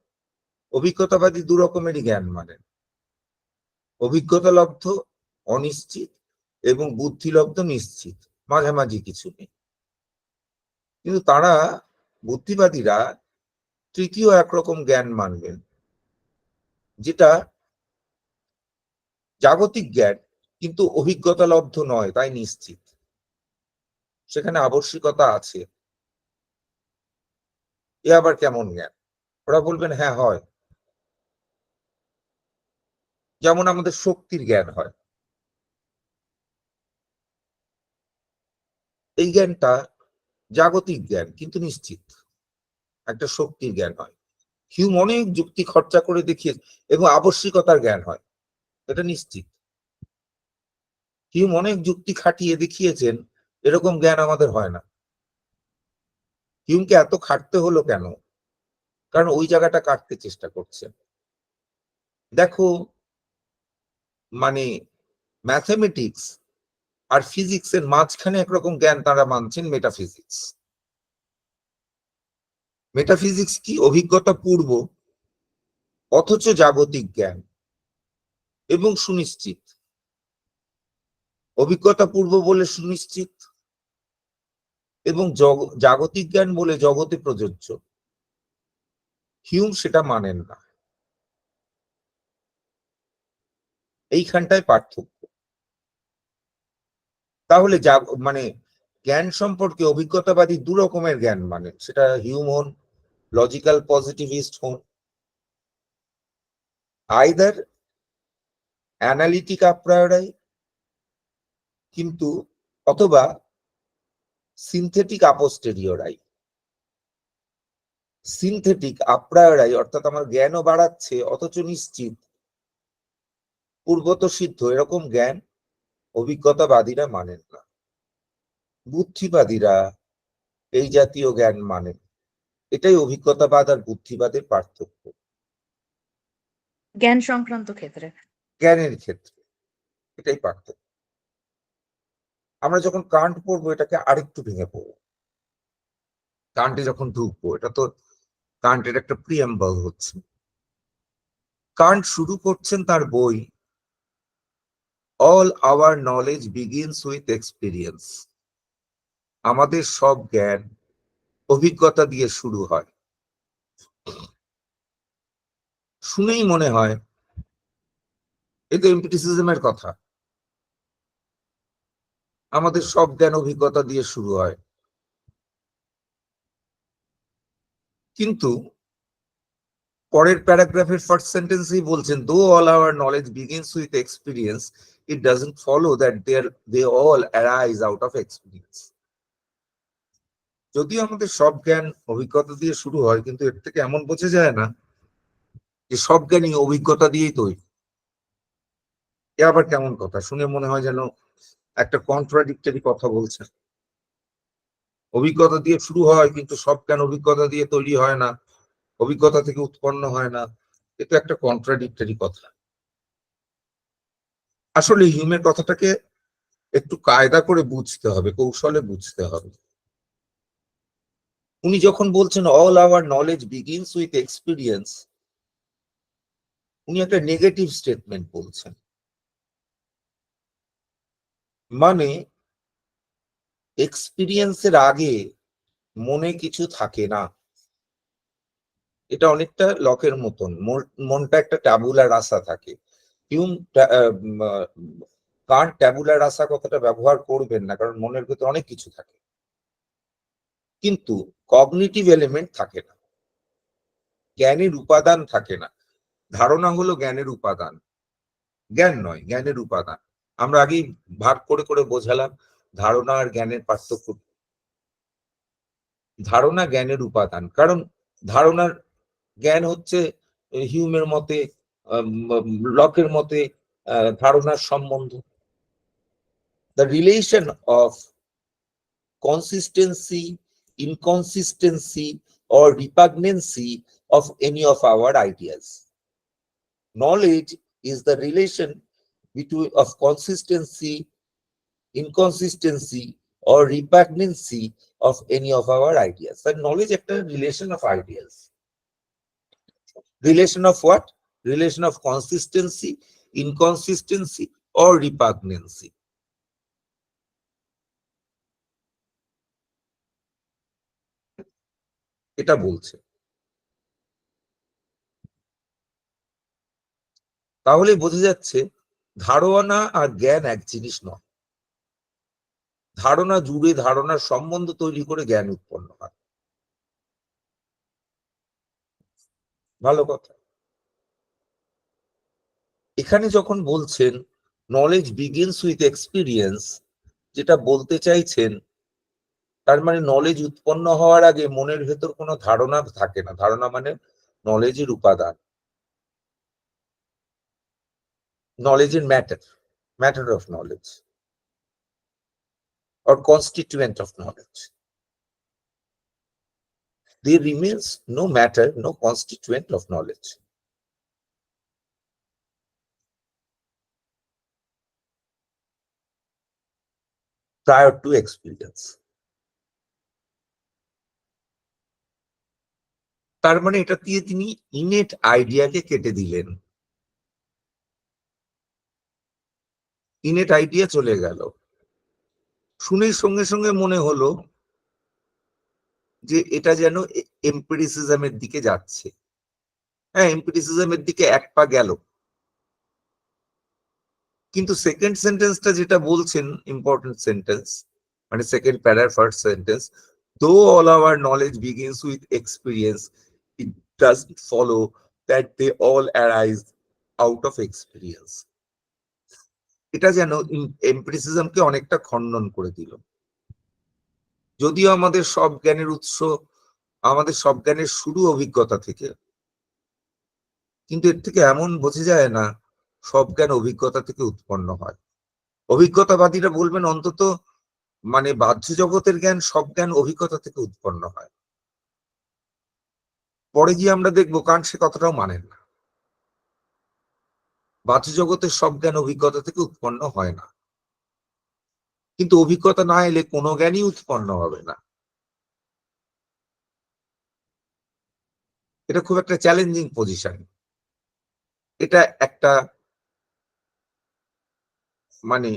অভিজ্ঞতাবাদী দু রকমেরই জ্ঞান মানেন, অভিজ্ঞতালব্ধ অনিশ্চিত এবং বুদ্ধিলব্ধ নিশ্চিত, মাঝামাঝি কিছু নেই। কিন্তু তারা, বুদ্ধিবাদীরা, তৃতীয় একরকম জ্ঞান মানবেন, যেটা জাগতিক জ্ঞান কিন্তু অভিজ্ঞতালব্ধ নয়, তাই নিশ্চিত, সেখানে আবশ্যিকতা আছে। এ আবার কেমন জ্ঞান? ওরা বলবেন হ্যাঁ হয়। যেমন আমাদের শক্তির জ্ঞান হয়, এই জ্ঞানটা জাগতিক জ্ঞান কিন্তু নিশ্চিত, একটা শক্তির জ্ঞান হয়। হিউম অনেক যুক্তি খরচা করে দেখিয়ে, এবং আবশ্যিকতার জ্ঞান হয়, এটা নিশ্চিত। হিউম অনেক যুক্তি খাটিয়ে দেখিয়েছেন এরকম জ্ঞান আমাদের হয় না। হিউমকে এত খাটতে হলো কেন? কারণ ওই জায়গাটা কাটতে চেষ্টা করছে। দেখো, মানে ম্যাথমেটিক্স আর ফিজিক্স এর মাঝখানে একরকম জ্ঞান তারা মানছেন, মেটাফিজিক্স। মেটাফিজিক্স কি? অভিজ্ঞতা পূর্ব অথচ জাগতিক জ্ঞান এবং সুনিশ্চিত। অভিজ্ঞতা পূর্ব বলে সুনিশ্চিত, এবং জাগতিক জ্ঞান বলে জগতে প্রযোজ্য। হিউম সেটা মানেন না। এইখানটায় পার্থক্য। তাহলে মানে জ্ঞান সম্পর্কে অভিজ্ঞতাবাদী দু রকমের জ্ঞান মানে, সেটা হিউম হন, লজিক্যাল পজিটিভিস্ট হন, আইদার অ্যানালিটিক আপ্রায়োরাই, কিন্তু অথবা সিনথেটিক আপোস্টেরিয়রাই। সিনথেটিক আপ্রায়োরাই অর্থাৎ আমার জ্ঞানও বাড়াচ্ছে অথচ নিশ্চিত, পূর্বত সিদ্ধ, এরকম জ্ঞান অভিজ্ঞতাবাদীরা মানেন না। বুদ্ধিবাদীরা এই জাতীয় জ্ঞান মানে, এটাই অভিজ্ঞতাবাদ আর বুদ্ধিবাদের পার্থক্য জ্ঞান সংক্রান্ত ক্ষেত্রে। জ্ঞানের ক্ষেত্রে, এটাই পার্থক্য। আমরা যখন কান্ট পড়বো এটাকে আরেকটু ভেঙে পড়বো। কান্টে যখন ঢুকবো, এটা তো কান্টের একটা প্রিয়াম্বল হচ্ছে। কান্ট শুরু করছেন তার বই all our knowledge begins with experience. আমাদের সব জ্ঞান অভিজ্ঞতা দিয়ে শুরু হয়। শুনেই মনে হয় এ তো এমপিরিসিজমের কথা, আমাদের সব জ্ঞান অভিজ্ঞতা দিয়ে শুরু হয়। কিন্তু পরের প্যারাগ্রাফের ফার্স্ট সেন্টেন্সেই বলছেন though all our knowledge begins with experience it doesn't follow that they all arise out of experience. যদিও আমাদের সব জ্ঞান অভিজ্ঞতা দিয়ে শুরু হয়, কিন্তু এর থেকে এমন বোঝা যায় না যে সব জ্ঞানই অভিজ্ঞতা দিয়েই তৈরি। এ আবার কেমন কথা, শুনে মনে হয় যেন একটা কন্ট্রাডিক্টরি কথা বলছেন। অভিজ্ঞতা দিয়ে শুরু হয় কিন্তু সব জ্ঞান অভিজ্ঞতা দিয়ে তৈরি হয় না, অভিজ্ঞতা থেকে উৎপন্ন হয় না। এটা একটা কন্ট্রাডিক্টরি কথা। আসলে হিউমের কথাটাকে একটু কায়দা করে বুঝতে হবে, কৌশলে বুঝতে হবে। উনি যখন বলছেন all our knowledge begins with experience, উনি একটা নেগেটিভ স্টেটমেন্ট বলছেন। মানে এক্সপিরিয়েন্সের আগে মনে কিছু থাকে না। এটা অনেকটা লকের মতন, মনটা একটা ট্যাবুলা রাসা থাকে। হিউম কান্ট ট্যাবুলা রাসা কথাটা ব্যবহার করবেন না, কারণ মনের ভেতর অনেক কিছু থাকে, কিন্তু কগনিটিভ এলিমেন্ট থাকে না, জ্ঞানের উপাদান থাকে না। ধারণা হলো জ্ঞানের উপাদান, জ্ঞান নয়, জ্ঞানের উপাদান। আমরা আগেই ভাগ করে করে বোঝালাম ধারণা আর জ্ঞানের পার্থক্য। ধারণা জ্ঞানের উপাদান, কারণ ধারণার জ্ঞান হচ্ছে হিউমের মতে, লকের মতে ধারণার সম্বন্ধ। The relation of consistency, inconsistency, or repugnancy of any of our ideas. Knowledge is the relation between of consistency, inconsistency, or repugnancy of any of our ideas. And knowledge is a relation of ideas. Relation of what? Relation of consistency, inconsistency, or repugnancy. এটা বলছে। তাহলে বোঝা যাচ্ছে ধারণা আর জ্ঞান এক জিনিস নয়। ধারণা জুড়ে ধারণার সম্বন্ধ তৈরি করে জ্ঞান উৎপন্ন হয়। ভালো কথা। এখানে যখন বলছেন নলেজ বিগিনস উইথ এক্সপিরিয়েন্স, যেটা বলতে চাইছেন তার মানে নলেজ উৎপন্ন হওয়ার আগে মনের ভেতর কোনো ধারণা থাকে না। ধারণা মানে নলেজের উপাদান, নলেজের matter of knowledge or constituent of knowledge. There remains no matter, no constituent of knowledge. Prior to experience. তার মানে এটা দিয়ে তিনি ইনেট আইডিয়াকে কেটে দিলেন, ইনেট আইডিয়া চলে গেল। শুনেই সঙ্গে সঙ্গে মনে হলো যে এটা যেন এম্পিরিসিজমের দিকে যাচ্ছে। হ্যাঁ, এম্পিরিসিজমের দিকে এক পা গেল, কিন্তু সেকেন্ড সেন্টেন্সটা যেটা বলছেন ইম্পর্টেন্ট সেন্টেন্স, মানে সেকেন্ড প্যারার first sentence, though all our knowledge begins with experience it doesn't follow that they all arise out of experience. এটা যেন এম্পিরিসিজমকে অনেকটা খণ্ডন করে দিল। যদিও আমাদের সব জ্ঞানের উৎস, আমাদের সব জ্ঞানের শুরু অভিজ্ঞতা থেকে, কিন্তু এর থেকে এমন বোঝা যায় না সব জ্ঞান অভিজ্ঞতা থেকে উৎপন্ন হয়। অভিজ্ঞতাবাদীরা বলবেন অন্তত মানে বাহ্য জগতের জ্ঞান, সব জ্ঞান অভিজ্ঞতা থেকে উৎপন্ন হয়। পরে গিয়ে আমরা দেখবো কান্ট সে কথাটাও মানেন না। বাহ্য জগতের সব জ্ঞান অভিজ্ঞতা থেকে উৎপন্ন হয় না, কিন্তু অভিজ্ঞতা না এলে কোনো জ্ঞানই উৎপন্ন হবে না। এটা খুব একটা চ্যালেঞ্জিং পজিশন। এটা একটা মানে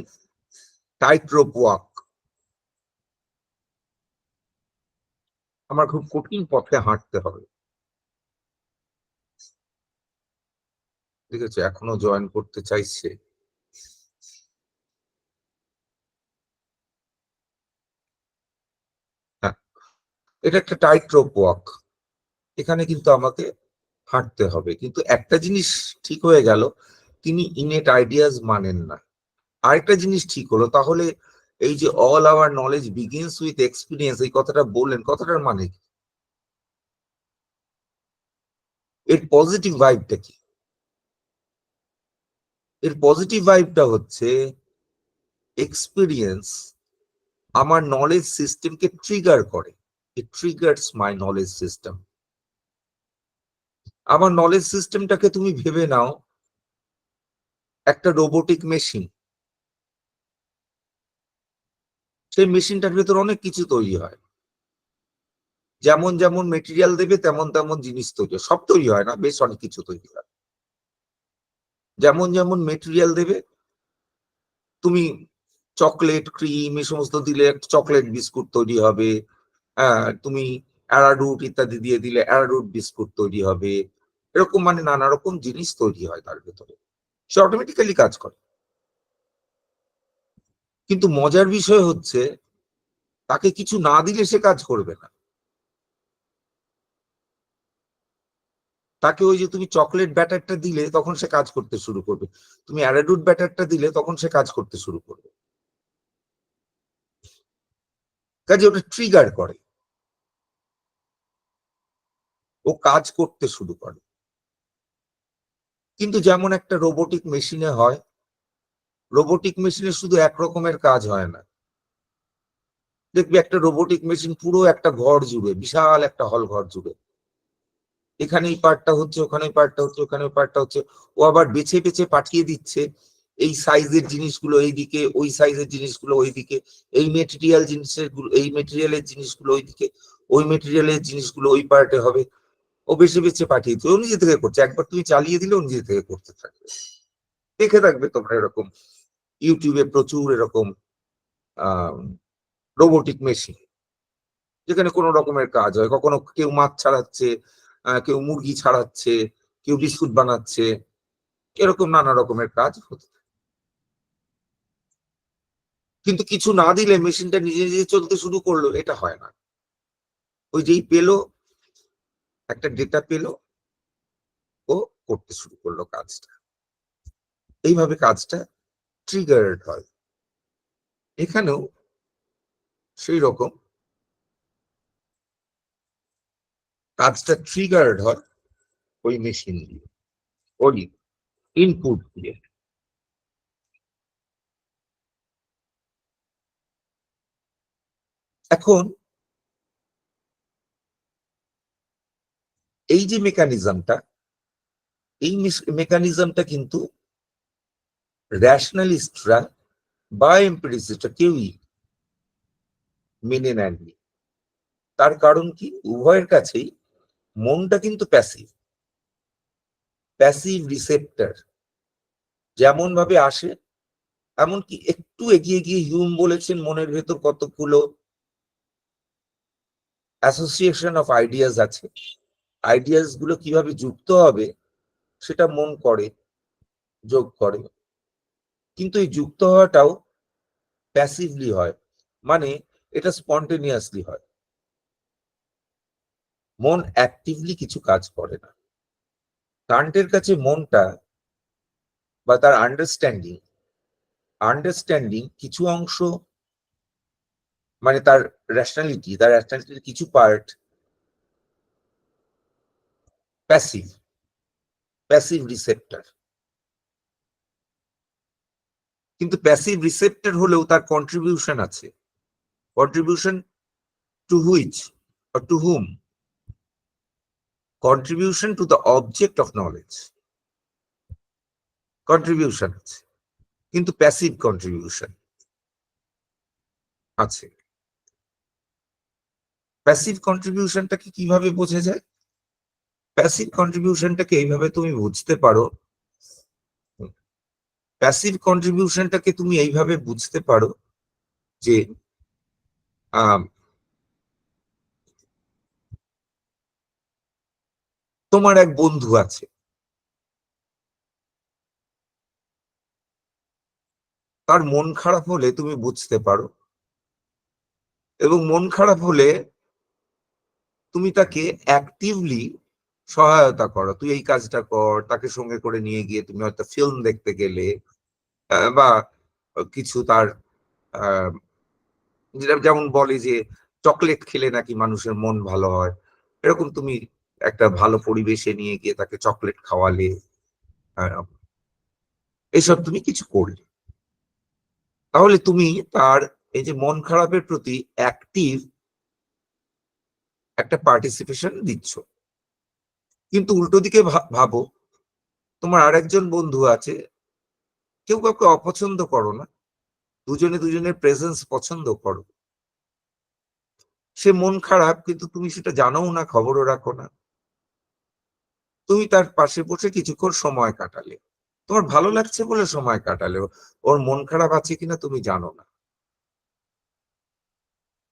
টাইট রোপ ওয়াক। আমার খুব কঠিন পথে হাঁটতে হবে। ঠিক আছে, এখনো জয়েন করতে চাইছে। হ্যাঁ, এটা একটা টাইট রোপ ওয়াক। এখানে কিন্তু আমাকে হাঁটতে হবে। কিন্তু একটা জিনিস ঠিক হয়ে গেল, তিনি ইনেট আইডিয়াস মানেন না। আরেকটা জিনিস ঠিক হলো, তাহলে এই যে all our knowledge begins with experience, এই কথাটা বললেন, কথাটার মানে কি? এর পজিটিভ ভাইবটা কি? এর পজিটিভ ভাইবটা হচ্ছে এক্সপিরিয়েন্স আমার নলেজ সিস্টেমকে ট্রিগার করে। ইট ট্রিগার্স মাই নলেজ সিস্টেম। আমার নলেজ সিস্টেমটাকে তুমি ভেবে নাও একটা রোবোটিক মেশিন। সেই মেশিনটার ভেতর অনেক কিছু তৈরি হয়, যেমন যেমন মেটেরিয়াল দেবে তেমন তেমন জিনিস তৈরি হয়। সব তৈরি হয় না, বেশ অনেক কিছু তৈরি হয়। যেমন যেমন মেটেরিয়াল দেবে, তুমি চকলেট, ক্রিম এই সমস্ত দিলে চকলেট বিস্কুট তৈরি হবে। তুমি অ্যারারুট ইত্যাদি দিয়ে দিলে অ্যারারুট বিস্কুট তৈরি হবে। এরকম মানে নানা রকম জিনিস তৈরি হয় তার ভেতরে, সে অটোমেটিক্যালি কাজ করে। কিন্তু মজার বিষয় হচ্ছে তাকে কিছু না দিলে সে কাজ করবে না। তাকে ওই যে তুমি চকলেট ব্যাটারটা দিলে তখন সে কাজ করতে শুরু করবে, তুমি অ্যারারুট ব্যাটারটা দিলে তখন সে কাজ করতে শুরু করবে। কাজে ওটা ট্রিগার করে, ও কাজ করতে শুরু করে। কিন্তু যেমন একটা রোবোটিক মেশিনে হয়, রোবোটিক মেশিনে শুধু এক রকমের কাজ হয় না। দেখবি একটা রোবোটিক মেশিন পুরো একটা ঘর জুড়ে, বিশাল একটা হল ঘর জুড়ে, এখানে এই পার্টটা হচ্ছে, ওখানে এই পার্টটা হচ্ছে, ওখানে ওই পার্টটা হচ্ছে। ও আবার বেছে বেছে পাঠিয়ে দিচ্ছে এই সাইজের জিনিসগুলো এইদিকে, ওই সাইজের জিনিসগুলো ওইদিকে, এই মেটেরিয়াল জিনিসের এই মেটেরিয়ালের জিনিসগুলো ওইদিকে, ওই মেটেরিয়ালের জিনিসগুলো ওই পার্টে হবে। ও বেছে বেছে পাঠিয়ে দিচ্ছে, ও নিজে থেকে করছে। একবার তুমি চালিয়ে দিলে ও নিজে থেকে করতে থাকবে। দেখে থাকবে তোমরা এরকম ইউটিউবে প্রচুর এরকম রোবোটিক মেশিন, যেখানে কোনো রকমের কাজ হয়। কখনো কেউ মাছ ছাড়াচ্ছে, কেউ মুরগি ছাড়াচ্ছে, কেউ বিস্কুট বানাচ্ছে, এরকম নানা রকমের কাজ হতে থাকে। কিন্তু কিছু না দিলে মেশিনটা নিজে নিজে চলতে শুরু করলো, এটা হয় না। ওই যেই পেলো, একটা ডেটা পেলো, ও করতে শুরু করলো কাজটা। এইভাবে কাজটা ট্রিগার্ড হয়। এখানেও সেই রকম কাজটা ট্রিগার্ড হয় ওই মেশিন দিয়ে, ওই ইনপুট দিয়ে। এখন এই যে মেকানিজমটা, এই মেকানিজমটা কিন্তু র্যাশনালিস্টরা বা এম্পিরিসিস্টরা কেউই মেনে নেননি। তার কারণ কি? উভয়ের কাছেই মনটা কিন্তু প্যাসিভ, প্যাসিভ রিসেপ্টর। যেমন ভাবে আসে, এমনকি একটু এগিয়ে গিয়ে হিউম বলেছেন মনের ভেতর কতগুলো অ্যাসোসিয়েশন অফ আইডিয়াস আছে, আইডিয়াস গুলো কিভাবে যুক্ত হবে সেটা মন করে, যোগ করে। কিন্তু এই যুক্ত হওয়াটাও প্যাসিভলি হয়, মানে এটা স্পন্টেনিয়াসলি হয়। মন অ্যাক্টিভলি কিছু কাজ করে না। কান্টের কাছে মনটা বা তার আন্ডারস্ট্যান্ডিং কিছু অংশ, মানে তার র্যাশনালিটির কিছু পার্ট প্যাসিভ রিসেপ্টর। কিন্তু প্যাসিভ রিসেপ্টর হলেও তার কন্ট্রিবিউশন আছে। Contribution to which or to whom? Contribution to the object of knowledge. Contribution আছে, কিন্তু প্যাসিভ কন্ট্রিবিউশন আছে। প্যাসিভ কন্ট্রিবিউশনটাকে কিভাবে বোঝা যায়? প্যাসিভ কন্ট্রিবিউশনটাকে এইভাবে তুমি বুঝতে পারো, প্যাসিভ কন্ট্রিবিউশনটাকে তুমি এইভাবে বুঝতে পারো যে তোমার এক বন্ধু আছে, তার মন খারাপ হলে তুমি বুঝতে পারো, এবং মন খারাপ হলে তুমি তাকে অ্যাক্টিভলি সহায়তা করো, তুই এই কাজটা কর, তাকে সঙ্গে করে নিয়ে গিয়ে তুমি হয়তো ফিল্ম দেখতে গেলে, বা কিছু তার যেমন বলে যে চকলেট খেলে নাকি মানুষের মন ভালো হয়, এরকম তুমি একটা ভালো পরিবেশে নিয়ে গিয়ে তাকে চকলেট খাওয়ালে, এসব তুমি কিছু করলে, তাহলে তুমি তার এই যে মন খারাপের প্রতি অ্যাক্টিভ একটা পার্টিসিপেশন দিচ্ছ। কিন্তু উল্টো দিকে ভাবো, তোমার আরেকজন বন্ধু আছে, কেউ কাউকে অপছন্দ করো না, দুজনে দুজনের প্রেজেন্স পছন্দ করো, সে মন খারাপ কিন্তু তুমি সেটা জানোও না, খবরও রাখো না, তুমি তার পাশে বসে কিছুক্ষণ সময় কাটালে, তোমার ভালো লাগছে বলে সময় কাটালে, ওর মন খারাপ আছে কিনা তুমি জানো না,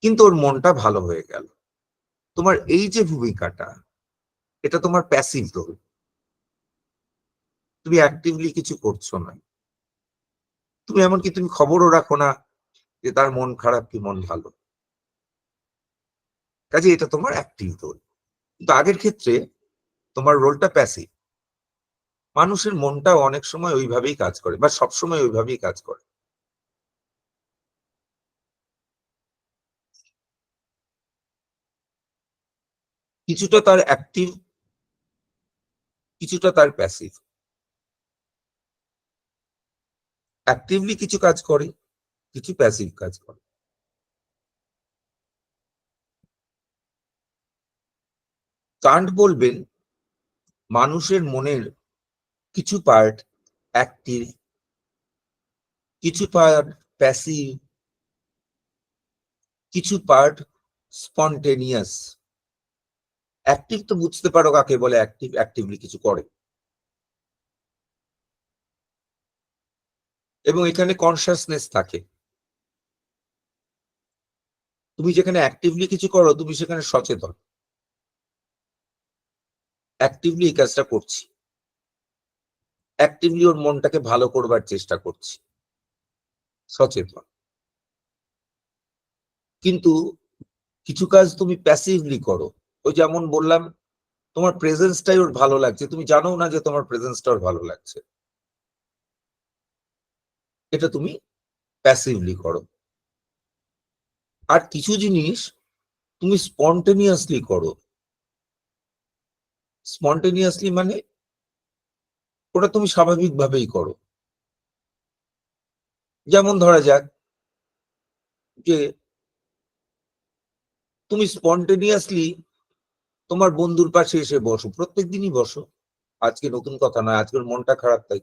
কিন্তু ওর মনটা ভালো হয়ে গেল। তোমার এই যে ভূমিকাটা, এটা তোমার প্যাসিভ রোল, তুমি অ্যাক্টিভলি কিছু করছো না, তুমি এমনকি তুমি খবরও রাখো না যে তার মন খারাপ কি মন ভালো, কাজে এটা তোমার অ্যাক্টিভ রোল। কিন্তু আগের ক্ষেত্রে তোমার রোলটা প্যাসিভ। মানুষের মনটা অনেক সময় ওইভাবেই কাজ করে, বা সবসময় ওইভাবেই কাজ করে। কিছুটা তার অ্যাক্টিভ, কিছুটা তার প্যাসিভ। অ্যাক্টিভলি কিছু কাজ করে, কিছু প্যাসিভ কাজ করে। কান্ট বলবেন মানুষের মনের কিছু পার্ট অ্যাক্টিভ, কিছু পার্ট প্যাসিভ, কিছু পার্ট স্পন্টেনিয়াস। অ্যাক্টিভ তো বুঝতে পারো কাকে বলে, অ্যাক্টিভ অ্যাক্টিভলি কিছু করে, এবং এখানে কনসাসনেস থাকে। তুমি যেখানে অ্যাক্টিভলি কিছু করো, তুমি সেখানে সচেতন, অ্যাক্টিভলি এই কাজটা করছি, অ্যাক্টিভলি ওর মনটাকে ভালো করবার চেষ্টা করছি, সচেতন। কিন্তু কিছু কাজ তুমি প্যাসিভলি করো, ওই যেমন বললাম, তোমার প্রেজেন্সটাই ওর ভালো লাগছে, তুমি জানো না যে তোমার প্রেজেন্সটা ওর ভালো লাগছে, এটা তুমি প্যাসিভলি করো। আর কিছু জিনিস তুমি স্পন্টেনিয়াসলি করো। স্পন্টেনিয়াসলি মানে ওটা তুমি স্বাভাবিকভাবেই করো। যেমন ধরা যাক যে তুমি স্পন্টেনিয়াসলি তোমার বন্ধুর পাশে এসে বসো, প্রত্যেকদিনই বসো, আজকে নতুন কথা নয়, আজকের মনটা খারাপ তাই,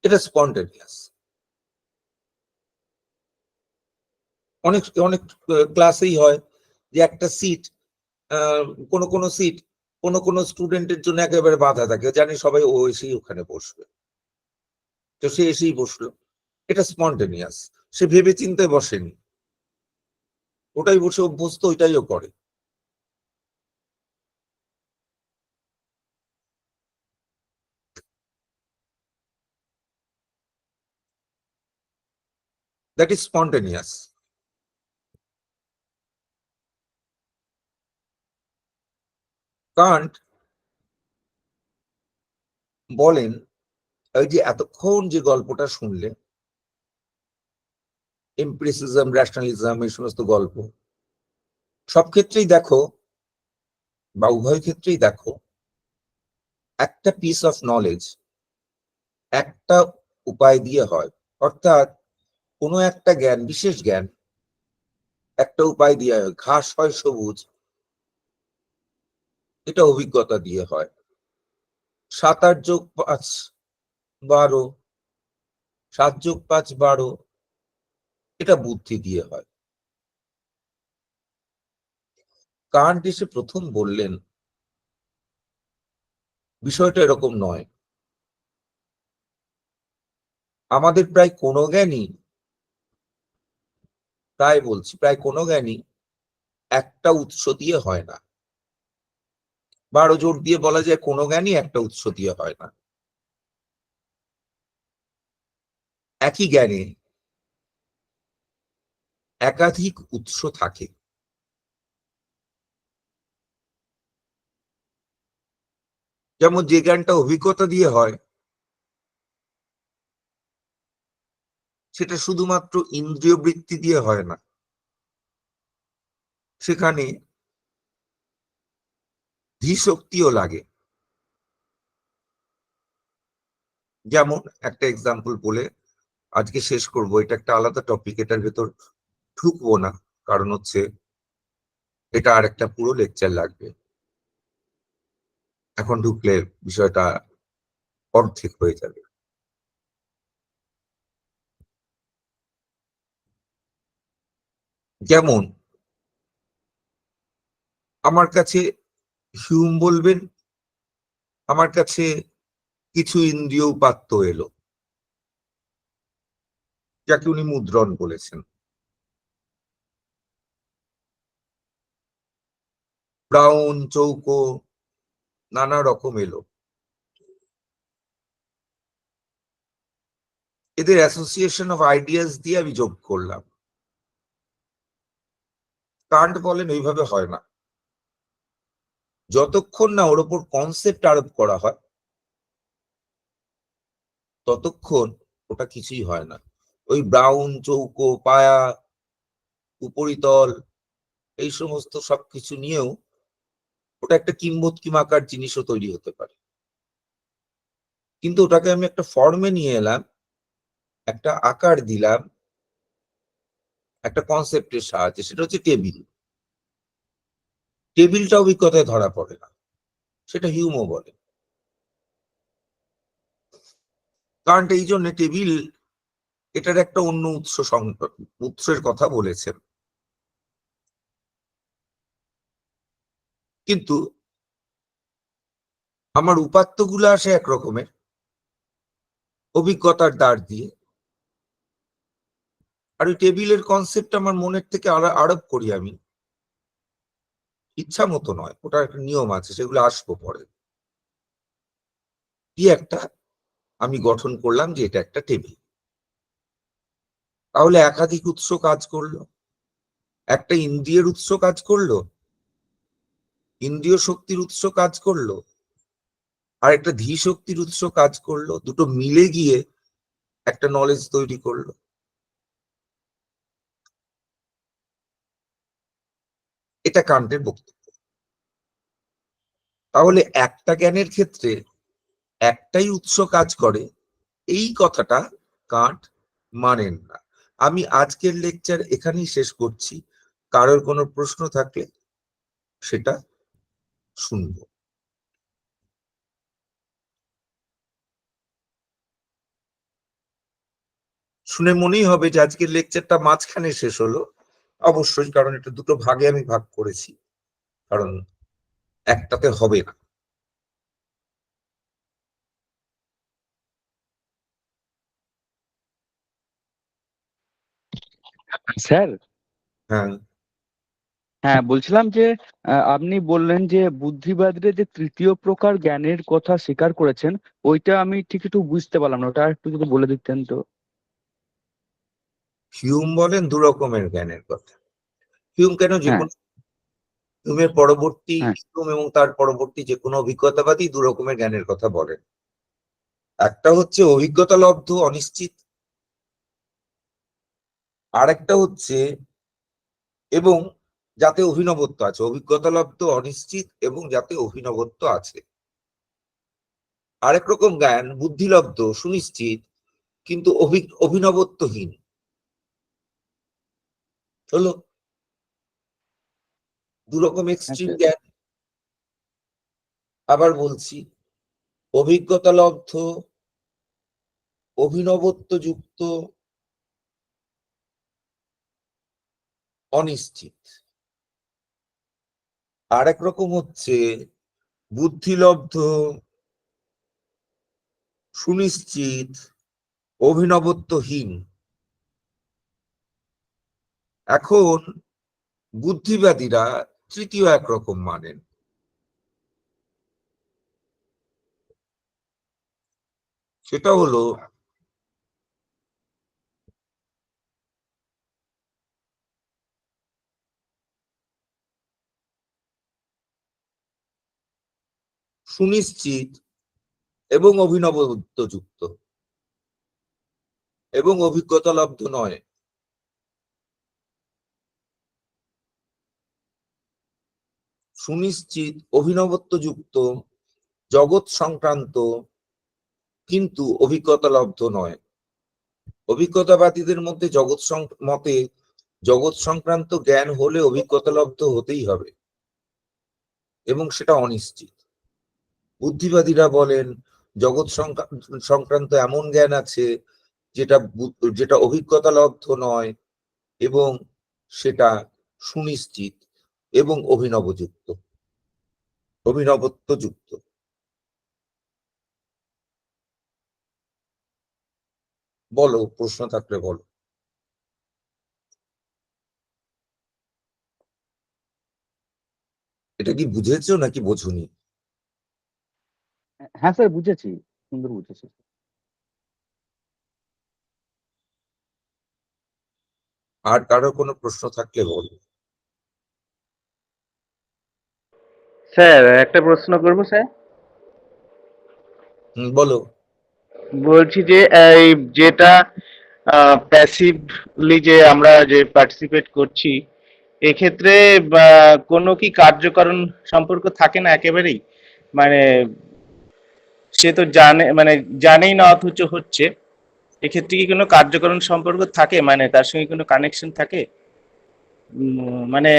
এটা স্পন্টেনিয়াস। অনেক অনেক ক্লাসেই হয় যে একটা সিট, কোনো সিট কোনো স্টুডেন্টের জন্য একেবারে বাধা থাকে, জানি সবাই ও এসেই ওখানে বসবে, তো সে এসেই বসলো, এটা স্পন্টেনিয়াস, সে ভেবে চিন্তে বসেনি, ওটাই বসে অভ্যস্ত, ওইটাইও করে। That is spontaneous. কান্ট বলেন, ওই যে এতক্ষণ যে গল্পটা শুনলে, এমপিরিসিজম, র্যাশনালিজম, এই সমস্ত গল্প, সব ক্ষেত্রেই দেখো, বা উভয় ক্ষেত্রেই দেখো, একটা পিস অফ নলেজ একটা উপায় দিয়ে হয়, অর্থাৎ কোনো একটা জ্ঞান, বিশেষ জ্ঞান একটা উপায় দিয়ে হয়, ঘাস হয় সবুজ, এটা অভিজ্ঞতা দিয়ে হয়। 7 8 যোগ 5 12, 7 যোগ 5 12, এটা বুদ্ধি দিয়ে হয়। কান্ট এসে প্রথম বললেন বিষয়টা এরকম নয়, আমাদের প্রায় কোনো জ্ঞানই, প্রায় বলছি প্রায় কোনো জ্ঞানই একটা উৎস দিয়ে হয় না, বা আরো জোর দিয়ে বলা যায় কোনো জ্ঞানই একটা উৎস দিয়ে হয় না। একই জ্ঞানে একাধিক উৎস থাকে। যেমন যে জ্ঞানটা অভিজ্ঞতা দিয়ে হয় সেটা শুধুমাত্র ইন্দ্রিয় বৃত্তি দিয়ে হয় না, সেখানে ধীশক্তিও লাগে। যেমন একটা এক্সাম্পল বলে আজকে শেষ করব, এটা একটা আলাদা টপিক, এটার ভেতর ঢুকবো না, কারণ হচ্ছে এটা আর একটা পুরো লেকচার লাগবে, এখন ঢুকলে বিষয়টা অর্ধেক হয়ে যাবে। যেমন আমার কাছে হিউম বলবেন আমার কাছে কিছু ইন্দ্রিয় উপাত্ত এলো, যাকে উনি মুদ্রণ বলেছেন। ব্রাউন, চৌকো, নানা রকম এলো। এদের অ্যাসোসিয়েশন অফ আইডিয়াস দিয়ে আমি যোগ করলাম। কান্ট বলেন ওইভাবে হয় না, যতক্ষণ না ওর ওপর কনসেপ্ট আরোপ করা হয় ততক্ষণ ওটা কিছুই হয় না। ওই ব্রাউন, চৌকো, পায়া, উপরিতল, এই সমস্ত সবকিছু নিয়েও ওটা একটা কিম্বদকিমাকার জিনিসও তৈরি হতে পারে, কিন্তু ওটাকে আমি একটা ফর্মে নিয়ে এলাম, একটা আকার দিলাম একটা কনসেপ্টের সাহায্যে, সেটা হচ্ছে টেবিল। টেবিলটা অভিজ্ঞতায় ধরা পড়ে না, সেটা হিউমও বলে। কারণ এই জন্য টেবিল এটার একটা অন্য উৎসের কথা বলেছেন। কিন্তু আমার উপাত্তগুলো আসে একরকমের অভিজ্ঞতার দ্বার দিয়ে, আর ওই টেবিলের কনসেপ্ট আমার মনের থেকে আরোপ করি আমি, ইচ্ছা মতো নয়, ওটার একটা নিয়ম আছে, সেগুলো আসবো পরে। কি একটা আমি গঠন করলাম যে এটা একটা টেবিল, তাহলে একাধিক উৎস কাজ করলো, একটা ইন্দ্রিয়ের উৎস কাজ করলো, ইন্দ্রিয় শক্তির উৎস কাজ করলো, আর একটা ধী শক্তির উৎস কাজ করলো, দুটো মিলে গিয়ে একটা নলেজ তৈরি করলো। এটা কান্টের বক্তব্য। তাহলে একটা জ্ঞানের ক্ষেত্রে একটাই উৎস কাজ করে, এই কথাটা কান্ট মানেন না। আমি আজকের লেকচার এখানেই শেষ করছি, কারোর কোনো প্রশ্ন থাকলে সেটা শুনবো। শুনে মনেই হবে যে আজকের লেকচারটা মাঝখানে শেষ হলো, অবশ্যই, কারণ এটা দুটো ভাগে আমি ভাগ করেছি, কারণ একটাতে হবে না। স্যার, হ্যাঁ, হ্যাঁ বলছিলাম যে আপনি বললেন যে বুদ্ধিবাদীরা যে তৃতীয় প্রকার জ্ঞানের কথা স্বীকার করেছেন, ওইটা আমি ঠিক একটু বুঝতে পারলাম না, ওটা একটু যদি বলে দিতেন তো। হিউম বলেন দু রকমের জ্ঞানের কথা। হিউম কেন, যে হ্যাঁ, কোনো হিউমের পরবর্তী হ্যাঁ, হিউম এবং তার পরবর্তী যে কোনো অভিজ্ঞতাবাদী দু রকমের জ্ঞানের কথা বলেন। একটা হচ্ছে অভিজ্ঞতা লব্ধ অনিশ্চিত, আর একটা হচ্ছে এবং যাতে অভিনবত্ব আছে। অভিজ্ঞতা লব্ধ অনিশ্চিত এবং যাতে অভিনবত্ব আছে। আরেক রকম জ্ঞান বুদ্ধিলব্ধ সুনিশ্চিত কিন্তু অভিনবত্বহীন। হলো দুরকম এক্সট্রিম জ্ঞান। আবার বলছি, অভিজ্ঞতা লব্ধ, অভিনবত্ব যুক্ত, অনিশ্চিত। আর এক রকম হচ্ছে বুদ্ধিলব্ধ, সুনিশ্চিত, অভিনবত্বহীন। এখন বুদ্ধিবাদীরা তৃতীয় একরকম মানেন। সেটা হলো সুনিশ্চিত এবং অভিনবত্বযুক্ত এবং অভিজ্ঞতালব্ধ নয়। সুনিশ্চিত, অভিনবত্বযুক্ত, জগৎ সংক্রান্ত, কিন্তু অভিজ্ঞতালব্ধ নয়। অভিজ্ঞতাবাদীদের মধ্যে মতে জগৎ সংক্রান্ত জ্ঞান হলে অভিজ্ঞতালব্ধ হতেই হবে এবং সেটা অনিশ্চিত। বুদ্ধিবাদীরা বলেন জগৎ সংক্রান্ত এমন জ্ঞান আছে যেটা অভিজ্ঞতালব্ধ নয় এবং সেটা সুনিশ্চিত এবং অভিনবত্বযুক্ত। বলো, প্রশ্ন থাকলে বলো। এটা কি বুঝেছো নাকি বোঝোনি? হ্যাঁ স্যার, বুঝেছি, সুন্দর বুঝেছি। আর কারো কোনো প্রশ্ন থাকলে বলো। স্যার একটা প্রশ্ন করবো স্যার। বলো। বলছি যে এই যেটা প্যাসিভলি যে আমরা যে পার্টিসিপেট করছি, এক্ষেত্রে কোনো কি কার্যকারণ সম্পর্ক থাকে না একেবারেই? মানে সে তো জানেই না অথচ হচ্ছে, এক্ষেত্রে কি কোনো কার্যকারণ সম্পর্ক থাকে, মানে তার সঙ্গে কোনো কানেকশন থাকে? মানে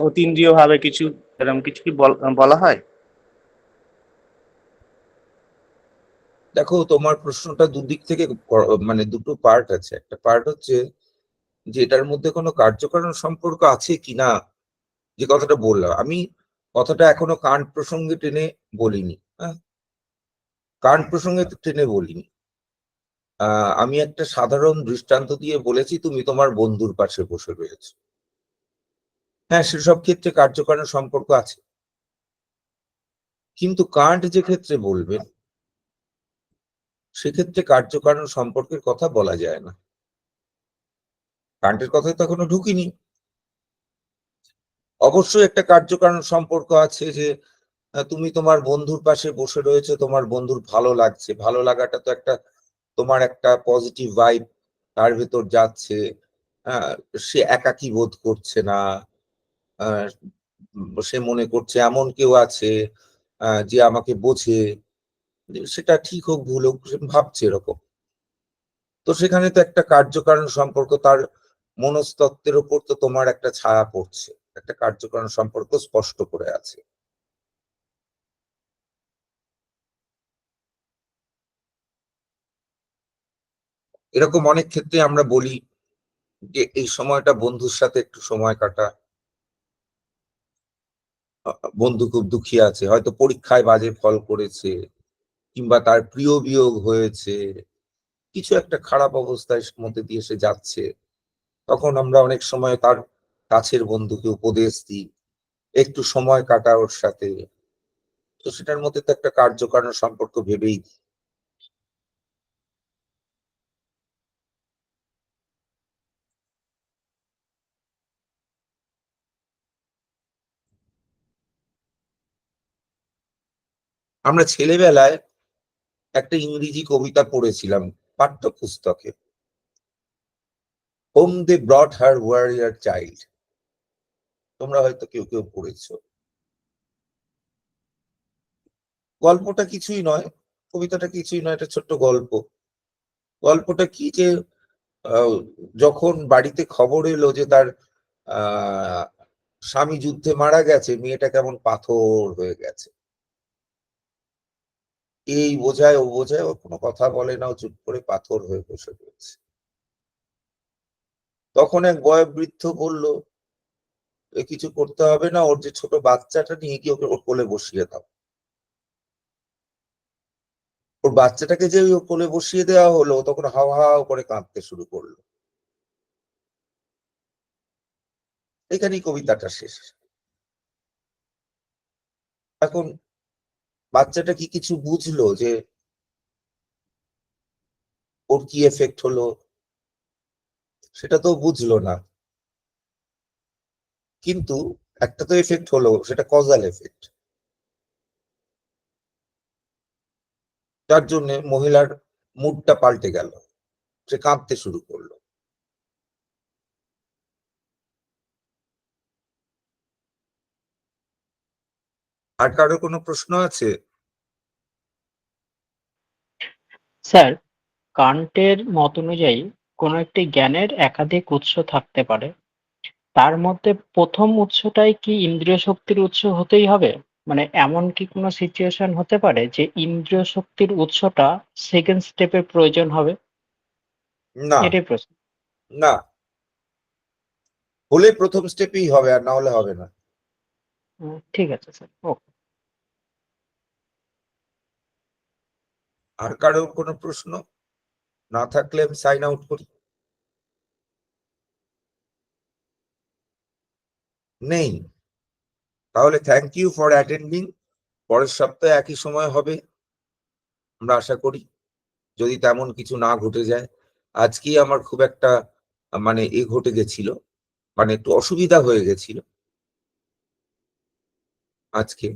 অতীন্দ্রিয় ভাবে কিছু এরকম কিছু কি বলা হয়? দেখো, তোমার প্রশ্নটা দুদিক থেকে মানে দুটো পার্ট আছে। একটা পার্ট হচ্ছে যে এটার মধ্যে কোনো কার্যকারণ সম্পর্ক আছে কিনা, যে কথাটা বললাম আমি। কথাটা এখনো কান্ট প্রসঙ্গে টেনে বলিনি। হ্যাঁ, কান্ট প্রসঙ্গে টেনে বলিনি। আমি একটা সাধারণ দৃষ্টান্ত দিয়ে বলেছি, তুমি তোমার বন্ধুর পাশে বসে রয়েছে। হ্যাঁ, সেসব ক্ষেত্রে কার্যকারণ সম্পর্ক আছে, কিন্তু কান্ট যে ক্ষেত্রে বলবেন সেক্ষেত্রে কার্যকারণ সম্পর্কের কথা বলা যায় না। কান্টের কথায় তো এখনো ঢুকিনি। অবশ্যই একটা কার্যকারণ সম্পর্ক আছে, যে তুমি তোমার বন্ধুর পাশে বসে রয়েছে, তোমার বন্ধুর ভালো লাগছে, ভালো লাগাটা তো তোমার একটা পজিটিভ ভাইব তার ভেতর যাচ্ছে। সে একাকী বোধ করছে না, সে মনে করছে এমন কেউ আছে যে আমাকে বোঝে। সেটা ঠিক হোক ভুল হোক, সে ভাবছে এরকম। তো সেখানে তো একটা কার্যকারণ সম্পর্ক, তার মনস্তত্ত্বের উপর তো তোমার একটা ছায়া পড়ছে, একটা কার্যকারণ সম্পর্ক স্পষ্ট করে আছে। এরকম অনেক ক্ষেত্রে আমরা বলি যে এই সময়টা বন্ধুর সাথে একটু সময় কাটা। বন্ধু খুব দুঃখী আছে, হয়তো পরীক্ষায় বাজে ফল করেছে, কিংবা তার প্রিয় বিয়োগ হয়েছে, কিছু একটা খারাপ অবস্থায় মধ্যে দিয়ে সে যাচ্ছে। তখন আমরা অনেক সময় তার কাছের বন্ধুকে উপদেশ দিই, একটু সময় কাটা ওর সাথে। তো সেটার মধ্যে তো একটা কার্যকারণ সম্পর্ক ভেবেই দিই। আমরা ছেলেবেলায় একটা ইংরেজি কবিতা পড়েছিলাম পাঠ্যপুস্তকে, হোম দে ব্রট হার ওয়ারিয়ার চাইল্ড। তোমরা হয়তো কেউ কেউ পড়েছো। গল্পটা কিছুই নয়, কবিতাটা কিছুই নয়, এটা ছোট্ট গল্প। গল্পটা কি, যে যখন বাড়িতে খবর এলো যে তার স্বামী যুদ্ধে মারা গেছে, মেয়েটা কেমন পাথর হয়ে গেছে, এই বোঝায় ও বোঝায়, ও কোনো কথা বলে না, ও চুপ করে পাথর হয়ে বসে রয়েছে। তখন এক বয়োবৃদ্ধ বলল, এ কিছু করতে হবে না, ওর যে ছোট বাচ্চাটা নিয়ে গিয়ে ওকে ওর কোলে বসিয়ে দাও। ওর বাচ্চাটাকে যে ওর কোলে বসিয়ে দেওয়া হলো, তখন হাও হাও করে কাঁদতে শুরু করলো। এখানেই কবিতাটা শেষ। এখন বাচ্চাটা কি কিছু বুঝলো যে ওর কি এফেক্ট হলো? সেটা তো বুঝলো না, কিন্তু একটা তো এফেক্ট হলো, সেটা কজাল এফেক্ট, যার জন্য মহিলার মুডটা পাল্টে গেল, সে কাঁদতে শুরু করলো। আর কারো কোনো প্রশ্ন আছে? স্যার, কান্টের মত অনুযায়ী কোনো একটি জ্ঞানের একাধিক উৎস থাকতে পারে, তার মধ্যে প্রথম উৎসটাই কি ইন্দ্রিয় শক্তির উৎস হতেই হবে? মানে এমন কি কোনো সিচুয়েশন হতে পারে যে ইন্দ্রিয় শক্তির উৎসটা সেকেন্ড স্টেপের প্রয়োজন হবে? না, এটাই প্রশ্ন। না, হলে প্রথম স্টেপেই হবে, আর না হলে হবে না। ঠিক আছে স্যার, ওকে। আর কারো কোনো প্রশ্ন না থাকলে আমি সাইন আউট করি। নেই? তাহলে থ্যাংক ইউ ফর অ্যাটেন্ডিং। পরের সপ্তাহে একই সময় হবে, আমরা আশা করি, যদি তেমন কিছু না ঘটে যায়। আজকেই আমার খুব একটা মানে ঘটে গেছিল, মানে একটু অসুবিধা হয়ে গেছিল আজকে।